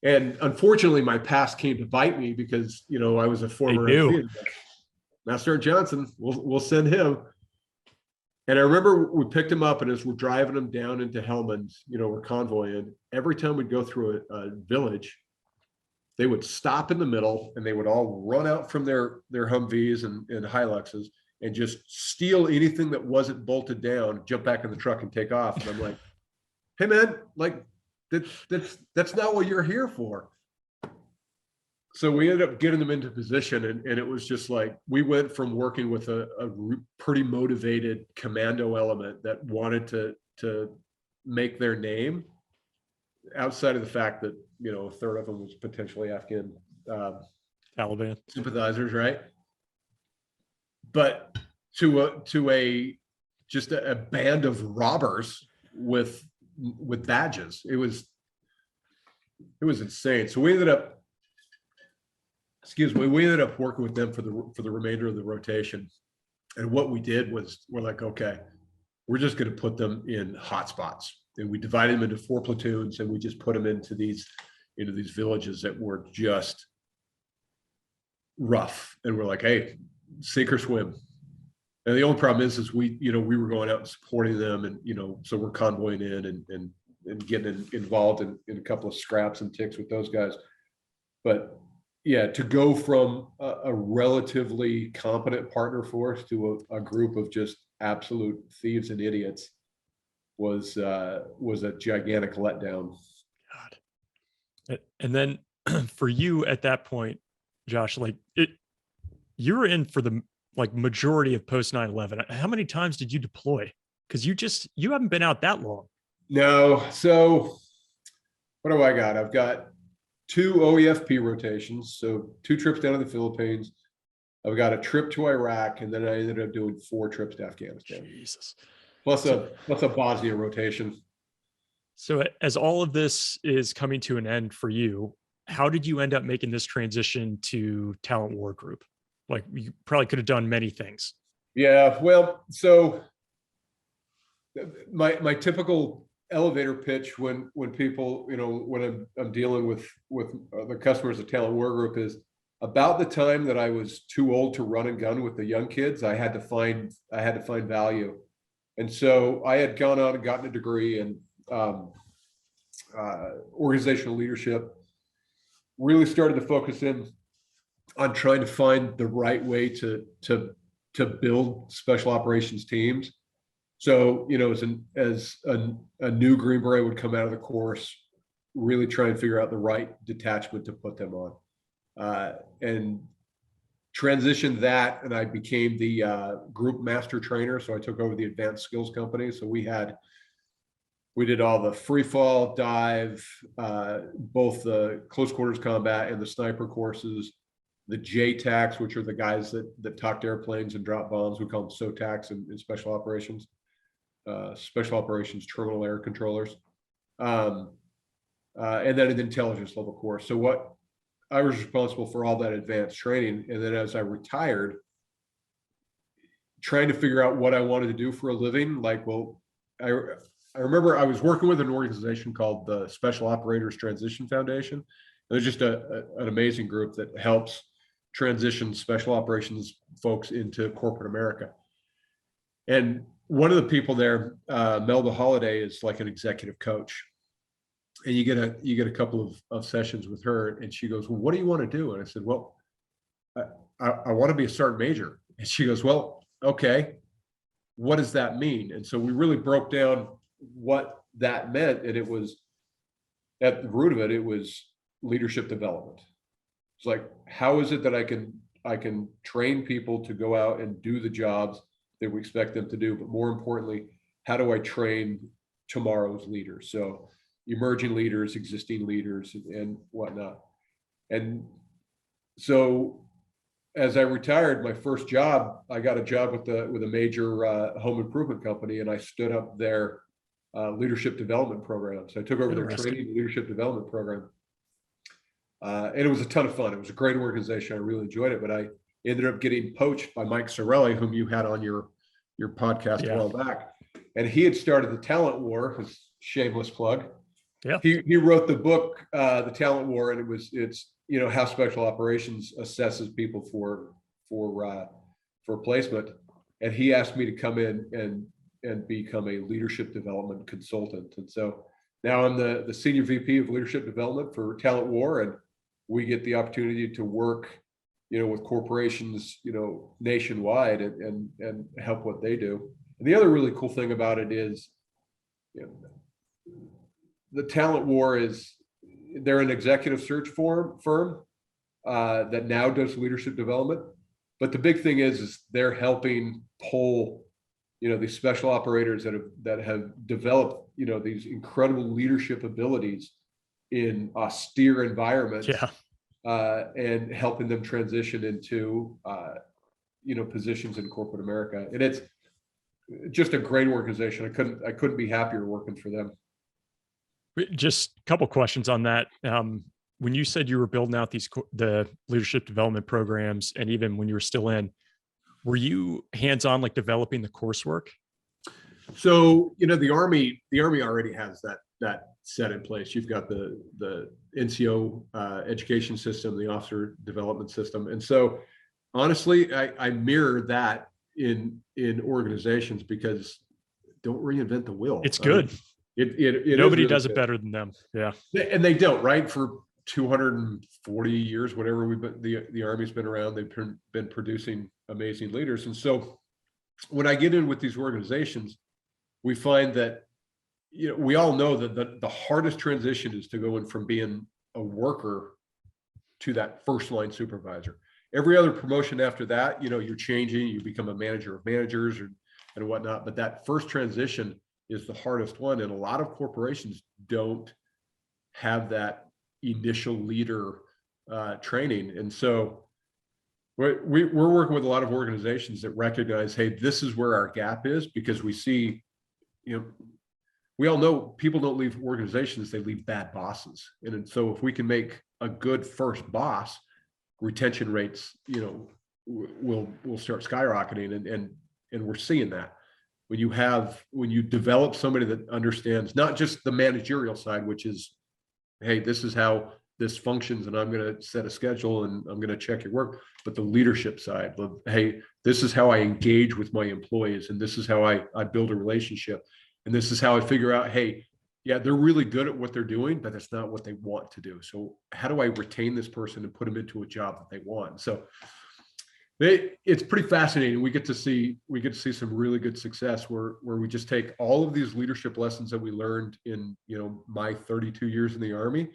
S1: And unfortunately, my past came to bite me, because I was a former Master Johnson. We'll send him. And I remember we picked him up, and as we're driving him down into Helmand, we're convoying. Every time we'd go through a village, they would stop in the middle, and they would all run out from their Humvees and Hiluxes and just steal anything that wasn't bolted down, jump back in the truck and take off. And I'm like, hey man, like that's not what you're here for. So we ended up getting them into position, and it was just like, we went from working with a pretty motivated commando element that wanted to make their name, outside of the fact that, a third of them was potentially Afghan
S3: Taliban
S1: sympathizers, right? But to just a band of robbers with badges. It was insane. So we ended up working with them for the remainder of the rotation. And what we did was, we're like, okay, we're just going to put them in hotspots, and we divided them into 4 platoons, and we just put them into these villages that were just rough. And we're like, hey, sink or swim. And the only problem is we were going out and supporting them, and so we're convoying in and getting involved in a couple of scraps and ticks with those guys. But yeah, to go from a relatively competent partner force to a group of just absolute thieves and idiots was a gigantic letdown.
S3: God. And then for you at that point, Josh, you were in for the majority of post 9/11. How many times did you deploy? Because you haven't been out that long.
S1: No. So what do I got? I've got 2 OEFP rotations, so 2 trips down to the Philippines. I've got a trip to Iraq, and then I ended up doing 4 trips to Afghanistan.
S3: Jesus.
S1: Plus a Bosnia rotation.
S3: So as all of this is coming to an end for you, how did you end up making this transition to Talent War Group? Like, you probably could have done many things.
S1: Yeah, well, so my typical elevator pitch when people, when I'm dealing with the customers of Talent War Group is about the time that I was too old to run and gun with the young kids. I had to find value, and so I had gone on and gotten a degree in organizational leadership. Really started to focus in on trying to find the right way to build special operations teams. So, as a new Green Beret would come out of the course, really try and figure out the right detachment to put them on, and transitioned that. And I became the group master trainer. So I took over the advanced skills company. So we did all the free fall, dive, both the close quarters combat and the sniper courses, the JTACs, which are the guys that talk to airplanes and drop bombs. We call them SOTACs in special operations terminal air controllers, and then an intelligence level course. So what I was responsible for all that advanced training. And then as I retired, trying to figure out what I wanted to do for a living, I remember I was working with an organization called the Special Operators Transition Foundation. It was just an amazing group that helps transition special operations folks into corporate America. And one of the people there, Melba Holiday, is like an executive coach. And you get a couple of sessions with her, and she goes, "Well, what do you want to do?" And I said, "Well, I want to be a sergeant major." And she goes, "Well, okay, what does that mean?" And so we really broke down what that meant. And it was, at the root of it, it was leadership development. It's like, how is it that I can train people to go out and do the jobs that we expect them to do? But more importantly, how do I train tomorrow's leaders? So emerging leaders, existing leaders, and whatnot. And so as I retired, my first job, I got a job with a major home improvement company, and I stood up their leadership development program. So I took over their training and leadership development program. And it was a ton of fun. It was a great organization. I really enjoyed it, but I ended up getting poached by Mike Sarraille, whom you had on your podcast a while back. And he had started the Talent War, his shameless plug.
S3: Yeah.
S1: He wrote the book, The Talent War, and it's how special operations assesses people for placement. And he asked me to come in and become a leadership development consultant. And so now I'm the senior VP of leadership development for Talent War, and we get the opportunity to work, with corporations, nationwide and help what they do. And the other really cool thing about it is, the Talent War they're an executive search firm that now does leadership development. But the big thing is they're helping pull, these special operators that have developed, these incredible leadership abilities in austere environments, and helping them transition into, positions in corporate America. And it's just a great organization. I couldn't be happier working for them.
S3: Just a couple questions on that. When you said you were building out the leadership development programs, and even when you were still in, were you hands-on, like developing the coursework?
S1: So, the Army already has that set in place. You've got the NCO education system, the officer development system. And so honestly, I mirror that in organizations, because don't reinvent the wheel.
S3: It's good. Nobody does it better than them. Yeah.
S1: And they don't, right? For 240 years, whatever the Army's been around, they've been producing amazing leaders. And so when I get in with these organizations, we find that, we all know that the hardest transition is to go in from being a worker to that first line supervisor. Every other promotion after that, you're changing, you become a manager of managers and whatnot. But that first transition is the hardest one. And a lot of corporations don't have that initial leader training. And so we're working with a lot of organizations that recognize, hey, this is where our gap is, because we see, we all know people don't leave organizations, they leave bad bosses. And so if we can make a good first boss, retention rates, will start skyrocketing. And we're seeing that. When you develop somebody that understands not just the managerial side, which is, hey, this is how this functions, and I'm going to set a schedule and I'm going to check your work, but the leadership side of, hey, this is how I engage with my employees, and this is how I build a relationship, and this is how I figure out, hey, yeah, they're really good at what they're doing, but that's not what they want to do. So how do I retain this person and put them into a job that they want? So it's pretty fascinating. We get to see some really good success where we just take all of these leadership lessons that we learned in my 32 years in the Army,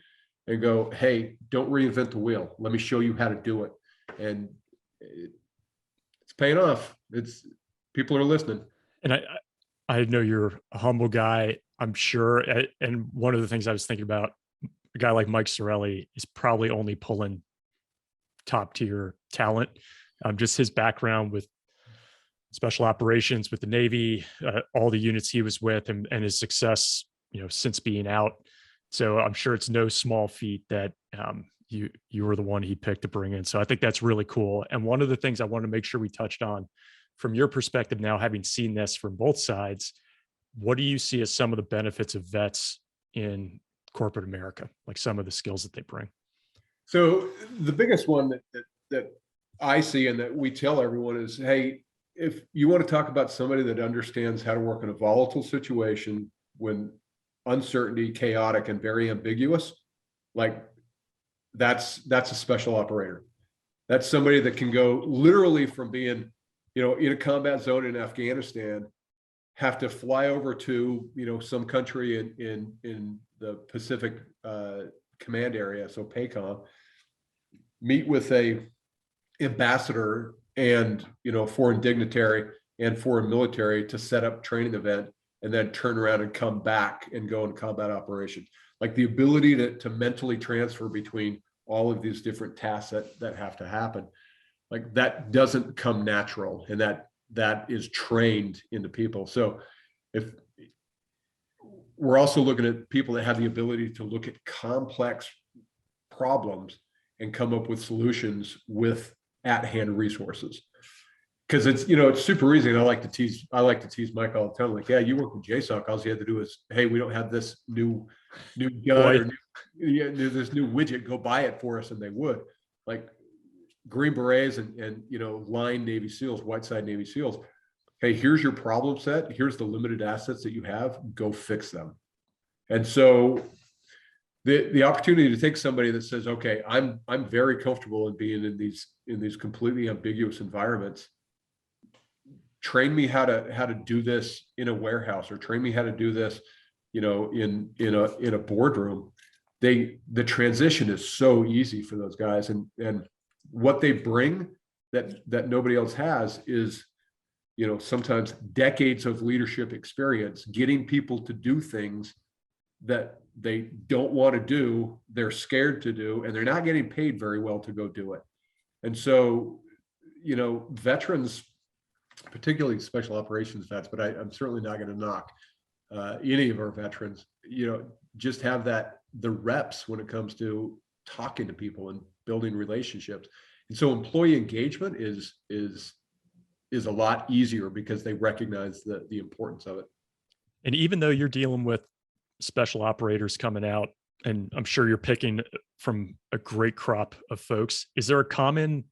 S1: and go, hey, don't reinvent the wheel. Let me show you how to do it. And it's paying off. People are listening.
S3: And I know you're a humble guy, I'm sure. And one of the things I was thinking about, a guy like Mike Sarraille is probably only pulling top tier talent. Just his background with special operations with the Navy, all the units he was with, and his success, since being out. So I'm sure it's no small feat that you were the one he picked to bring in. So I think that's really cool. And one of the things I want to make sure we touched on, from your perspective now, having seen this from both sides, what do you see as some of the benefits of vets in corporate America, like some of the skills that they bring?
S1: So the biggest one that I see and that we tell everyone is, hey, if you want to talk about somebody that understands how to work in a volatile situation when uncertainty, chaotic, and very ambiguous, like that's a special operator. That's somebody that can go literally from being, in a combat zone in Afghanistan, have to fly over to, some country in the Pacific command area, so PACOM, meet with a ambassador and foreign dignitary and foreign military to set up training event, and then turn around and come back and go in combat operations. Like the ability to mentally transfer between all of these different tasks that have to happen, like that doesn't come natural, and that is trained into people. So if we're also looking at people that have the ability to look at complex problems and come up with solutions with at-hand resources, because it's super easy. And I like to tease Mike all the time, like, yeah, you work with JSOC, all you have to do is, hey, we don't have this new gun or this new widget, go buy it for us, and they would. Like Green Berets and line Navy SEALs, Whiteside Navy SEAls, hey, here's your problem set, here's the limited assets that you have, go fix them. And so the opportunity to take somebody that says, okay, I'm very comfortable in being in these completely ambiguous environments, train me how to do this in a warehouse, or train me how to do this in a boardroom. The transition is so easy for those guys, and what they bring that nobody else has is sometimes decades of leadership experience, getting people to do things that they don't want to do, they're scared to do, and they're not getting paid very well to go do it. And so veterans, particularly special operations vets, but I'm certainly not going to knock any of our veterans, just have the reps when it comes to talking to people and building relationships. And so employee engagement is a lot easier because they recognize the importance of it.
S3: And even though you're dealing with special operators coming out, and I'm sure you're picking from a great crop of folks, is there a common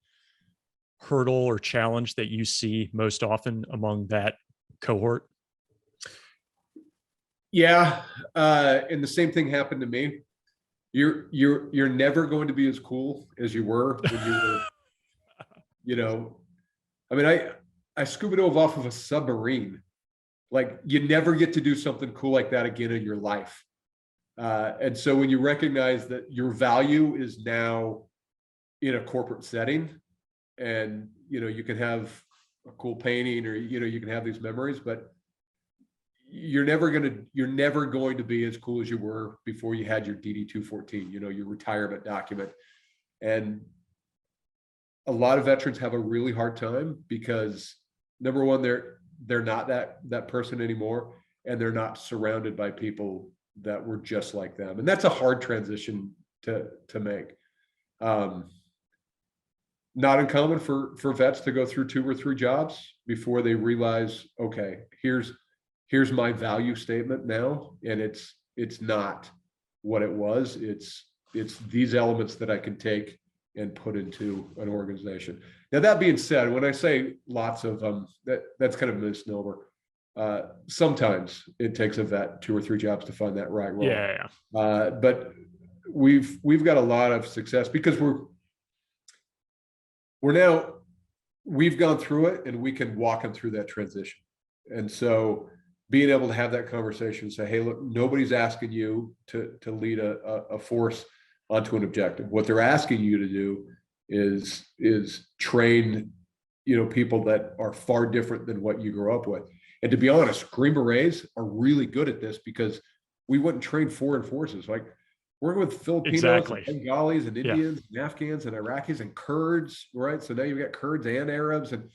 S3: hurdle or challenge that you see most often among that cohort?
S1: Yeah, and the same thing happened to me. You're never going to be as cool as you were when you were, I mean, I scuba dove off of a submarine. Like, you never get to do something cool like that again in your life. And so when you recognize that your value is now in a corporate setting, and you can have a cool painting, or you can have these memories, but you're never going to be as cool as you were before you had your DD-214, your retirement document. And a lot of veterans have a really hard time because, number one, they're not that person anymore, and they're not surrounded by people that were just like them. And that's a hard transition to make. Not uncommon for vets to go through 2 or 3 jobs before they realize, okay, here's my value statement now, and it's not what it was. It's these elements that I can take and put into an organization. Now, that being said, when I say lots of that's kind of a misnomer. Sometimes it takes a vet 2 or 3 jobs to find that right role.
S3: Yeah.
S1: But we've got a lot of success because we've gone through it, and we can walk them through that transition. And so being able to have that conversation and say, hey, look, nobody's asking you to lead a force onto an objective. What they're asking you to do is train, people that are far different than what you grew up with. And to be honest, Green Berets are really good at this because we wouldn't train foreign forces. Like, working with Filipinos,
S3: Exactly.
S1: and Bengalis, and Indians, and Afghans, and Iraqis, and Kurds, right? So now you've got Kurds and Arabs, and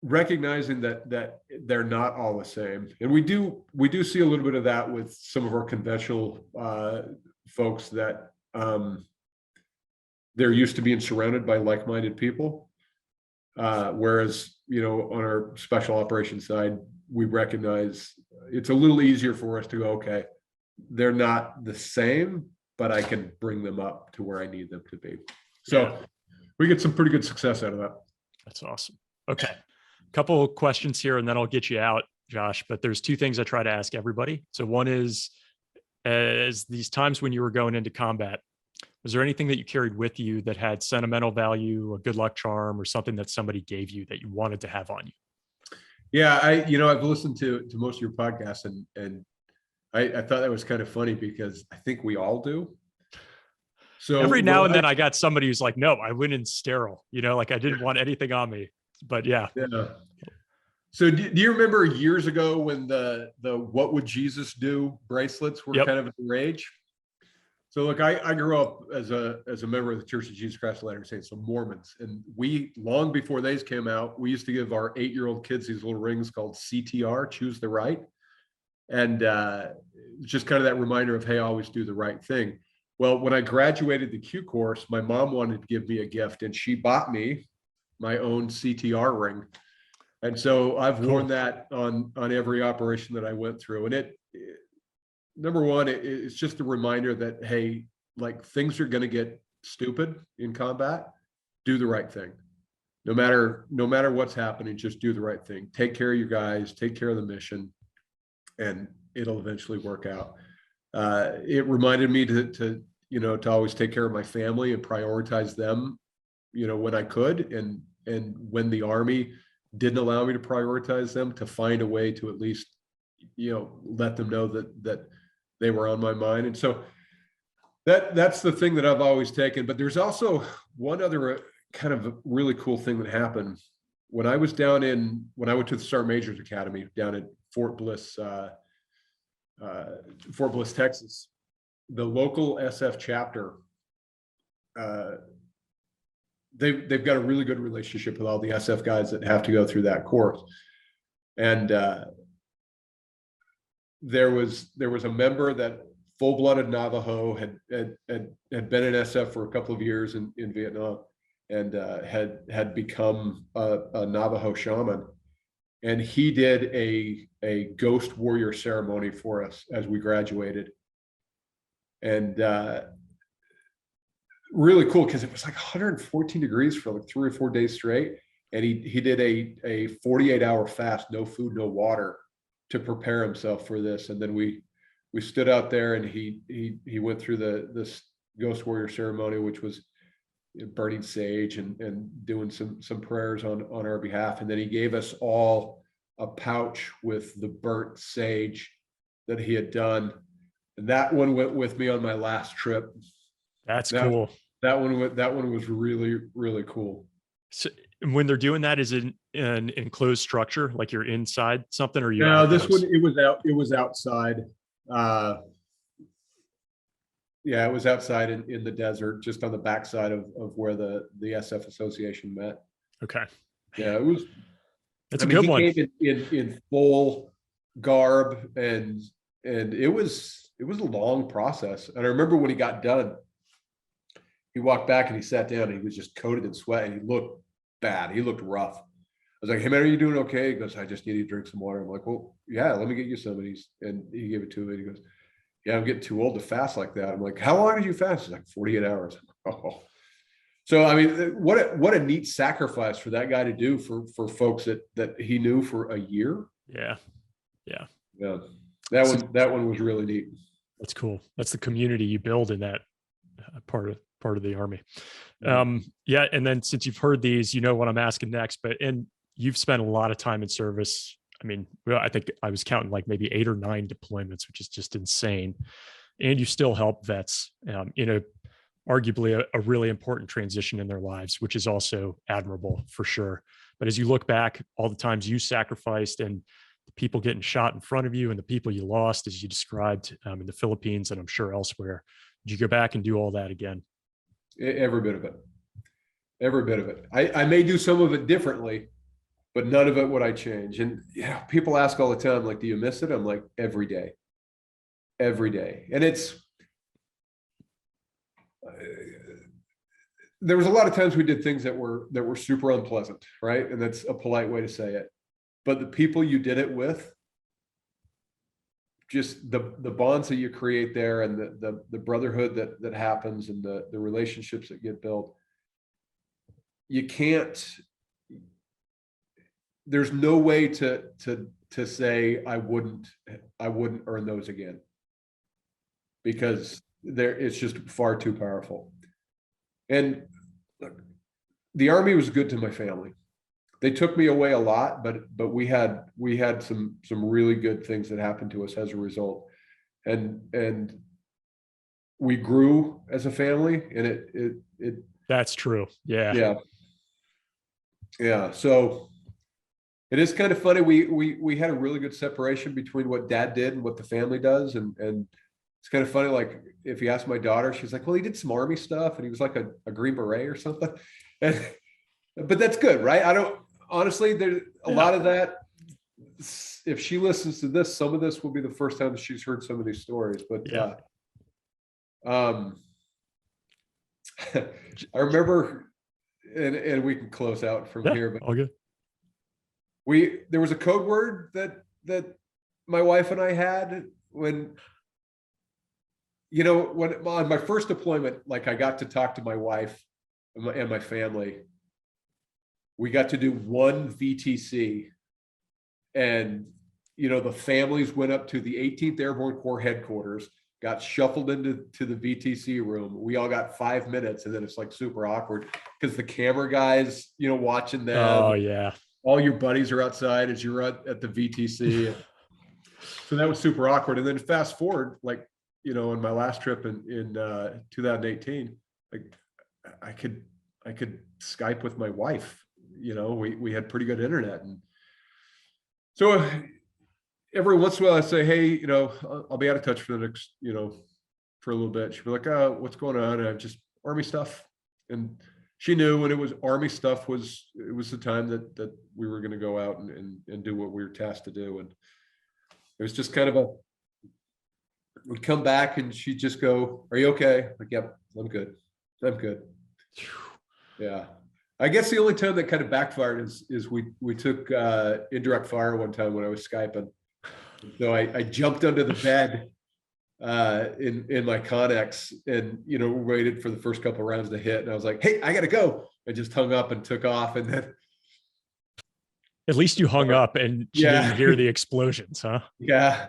S1: recognizing that they're not all the same. And we do see a little bit of that with some of our conventional folks that they're used to being surrounded by like-minded people. Whereas, on our special operations side, we recognize it's a little easier for us to go, okay, they're not the same, but I can bring them up to where I need them to be. So we get some pretty good success out of that.
S3: That's awesome. Okay. Couple of questions here, and then I'll get you out, Josh, but there's 2 things I try to ask everybody. So one is, as these times when you were going into combat, was there anything that you carried with you that had sentimental value, a good luck charm, or something that somebody gave you that you wanted to have on you?
S1: Yeah, I've listened to most of your podcasts, and I thought that was kind of funny because I think we all do. So
S3: every now and then I got somebody who's like, no, I went in sterile, like I didn't want anything on me, but yeah.
S1: So do you remember years ago when the "What Would Jesus Do" bracelets were kind of the rage? So look, I grew up as a member of the Church of Jesus Christ of Latter-day Saints, so Mormons, and we, long before these came out, we used to give our 8-year-old kids these little rings called CTR, Choose the Right. And just kind of that reminder of, hey, always do the right thing. Well, when I graduated the Q course, my mom wanted to give me a gift, and she bought me my own CTR ring. And so I've worn that on every operation that I went through. And number one, it's just a reminder that, hey, like, things are going to get stupid in combat. Do the right thing. No matter what's happening, just do the right thing. Take care of your guys, take care of the mission, and it'll eventually work out. It reminded me to always take care of my family and prioritize them, when I could, and when the Army didn't allow me to prioritize them, to find a way to at least, let them know that they were on my mind. And so that's the thing that I've always taken. But there's also one other kind of really cool thing that happened when I went to the Sergeant Major's Academy down at Fort Bliss, Texas. The local SF chapter, they've got a really good relationship with all the SF guys that have to go through that course. And there was a member that full-blooded Navajo had been in SF for a couple of years in Vietnam, and had become a Navajo shaman. And he did a ghost warrior ceremony for us as we graduated. And really cool, because it was like 114 degrees for like 3 or 4 days straight. And he did a 48-hour fast, no food, no water, to prepare himself for this. And then we stood out there, and he went through this ghost warrior ceremony, which was burning sage and doing some prayers on our behalf. And then he gave us all a pouch with the burnt sage that he had done. And that one went with me on my last trip.
S3: That's cool.
S1: That one was really, really cool.
S3: So And when they're doing that, is it an enclosed structure, like you're inside something, or you?
S1: No, this one, it was outside. Yeah, it was outside in the desert, just on the backside of where the SF Association met.
S3: Okay.
S1: Yeah, it was.
S3: That's a good one.
S1: He came in full garb, and it was a long process. And I remember when he got done, he walked back and he sat down and he was just coated in sweat and he looked bad. He looked rough. I was like, "Hey man, are you doing okay?" He goes, "I just need to drink some water." I'm like, "Well, yeah, let me get you some." And he gave it to me. And he goes, "Yeah, I'm getting too old to fast like that." I'm like, "How long did you fast?" He's like, 48 hours. Oh. So, I mean, what a neat sacrifice for that guy to do for folks that he knew for a year.
S3: Yeah.
S1: That one was really neat.
S3: That's cool. That's the community you build in that part of the Army. Yeah. And then since you've heard these, you know what I'm asking next, and you've spent a lot of time in service. I mean, I think I was counting like maybe 8 or 9 deployments, which is just insane. And you still help vets, arguably a really important transition in their lives, which is also admirable for sure. But as you look back, all the times you sacrificed and the people getting shot in front of you and the people you lost, as you described in the Philippines and I'm sure elsewhere, would you go back and do all that again?
S1: Every bit of it. Every bit of it. I may do some of it differently, but none of it would I change. And yeah, people ask all the time, like, do you miss it? I'm like, every day. And there was a lot of times we did things that were super unpleasant, right? And that's a polite way to say it. But the people you did it with, just the bonds that you create there and the brotherhood that happens and the relationships that get built, there's no way to say I wouldn't earn those again, because it's just far too powerful. And look, the Army was good to my family. They took me away a lot, but we had some really good things that happened to us as a result, and we grew as a family, and it
S3: that's true. Yeah.
S1: So it is kind of funny. We had a really good separation between what Dad did and what the family does, and it's kind of funny. Like if you ask my daughter, she's like, "Well, he did some Army stuff, and he was like a Green Beret or something." But that's good, right? I don't honestly. There's a lot of that. If she listens to this, some of this will be the first time that she's heard some of these stories. But I remember, and we can close out from here. But
S3: all good.
S1: There was a code word that my wife and I had when on my first deployment, like I got to talk to my wife and my family. We got to do one VTC, and the families went up to the 18th Airborne Corps headquarters, got shuffled into the VTC room. We all got 5 minutes, and then it's like super awkward because the camera guys, watching them.
S3: Oh yeah.
S1: All your buddies are outside as you're at the VTC. So that was super awkward. And then fast forward, like, on my last trip in 2018, like I could Skype with my wife. We had pretty good internet. And so every once in a while I say, "Hey, I'll be out of touch for the next, for a little bit." She'd be like, "Oh, what's going on?" And I'm just Army stuff. And she knew when it was Army stuff it was the time that we were going to go out and do what we were tasked to do. And it was just kind of we'd come back and she'd just go, "Are you okay?" Like, "Yep, I'm good. Yeah. I guess the only time that kind of backfired is we took indirect fire one time when I was Skyping. So I jumped under the bed in my Connex and waited for the first couple of rounds to hit, and I was like, "Hey, I gotta go." I just hung up and took off, and then
S3: at least you hung up and she didn't hear the explosions, huh?
S1: Yeah.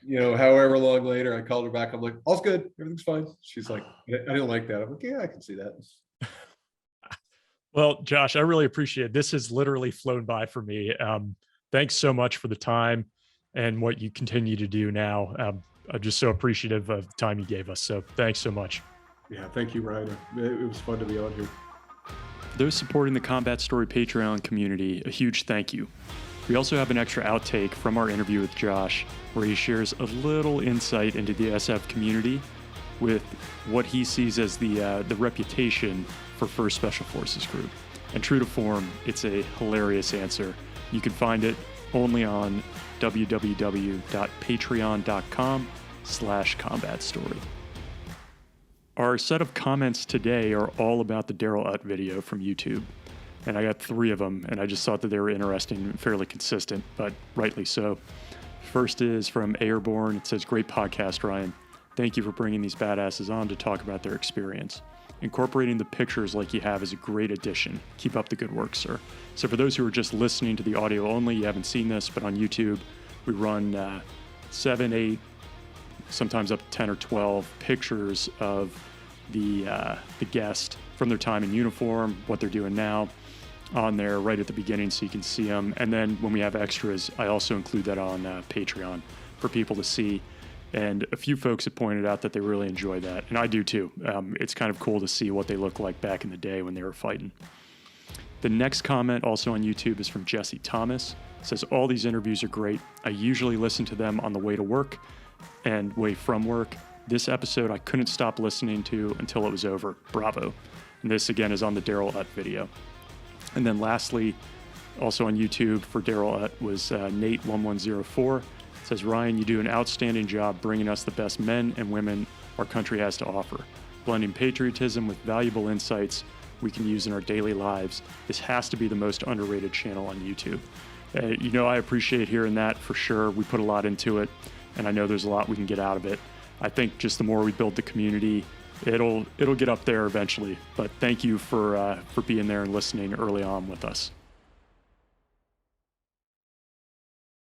S1: However long later, I called her back. I'm like, "All's good, everything's fine." She's like, "I didn't like that." I'm like, "Yeah, I can see that."
S3: Well, Josh, I really appreciate it. This has literally flown by for me. Thanks so much for the time and what you continue to do now. I'm just so appreciative of the time you gave us. So thanks so much.
S1: Yeah, thank you, Ryan. It was fun to be on here.
S2: For those supporting the Combat Story Patreon community, a huge thank you. We also have an extra outtake from our interview with Josh, where he shares a little insight into the SF community with what he sees as the reputation for 1st Special Forces Group. And true to form, it's a hilarious answer. You can find it only on www.patreon.com/combatstory. Our set of comments today are all about the Daryl Utt video from YouTube. And I got 3 of them, and I just thought that they were interesting and fairly consistent, but rightly so. First is from Airborne. It says, "Great podcast, Ryan. Thank you for bringing these badasses on to talk about their experience. Incorporating the pictures like you have is a great addition. Keep up the good work, sir." So for those who are just listening to the audio only, you haven't seen this, but on YouTube, we run 7, 8, sometimes up to 10 or 12 pictures of the guest from their time in uniform, what they're doing now, on there right at the beginning so you can see them. And then when we have extras, I also include that on Patreon for people to see. And a few folks have pointed out that they really enjoy that, and I do too. It's kind of cool to see what they look like back in the day when they were fighting. The next comment, also on YouTube, is from Jesse Thomas. It says, "All these interviews are great. I usually listen to them on the way to work and way from work. This episode I couldn't stop listening to until it was over. Bravo." And this again is on the Daryl Utt video. And then lastly, also on YouTube for Daryl Utt was Nate1104. It says, "Ryan, you do an outstanding job bringing us the best men and women our country has to offer, blending patriotism with valuable insights we can use in our daily lives. This has to be the most underrated channel on YouTube." I appreciate hearing that for sure. We put a lot into it, and I know there's a lot we can get out of it. I think just the more we build the community, it'll get up there eventually. But thank you for being there and listening early on with us.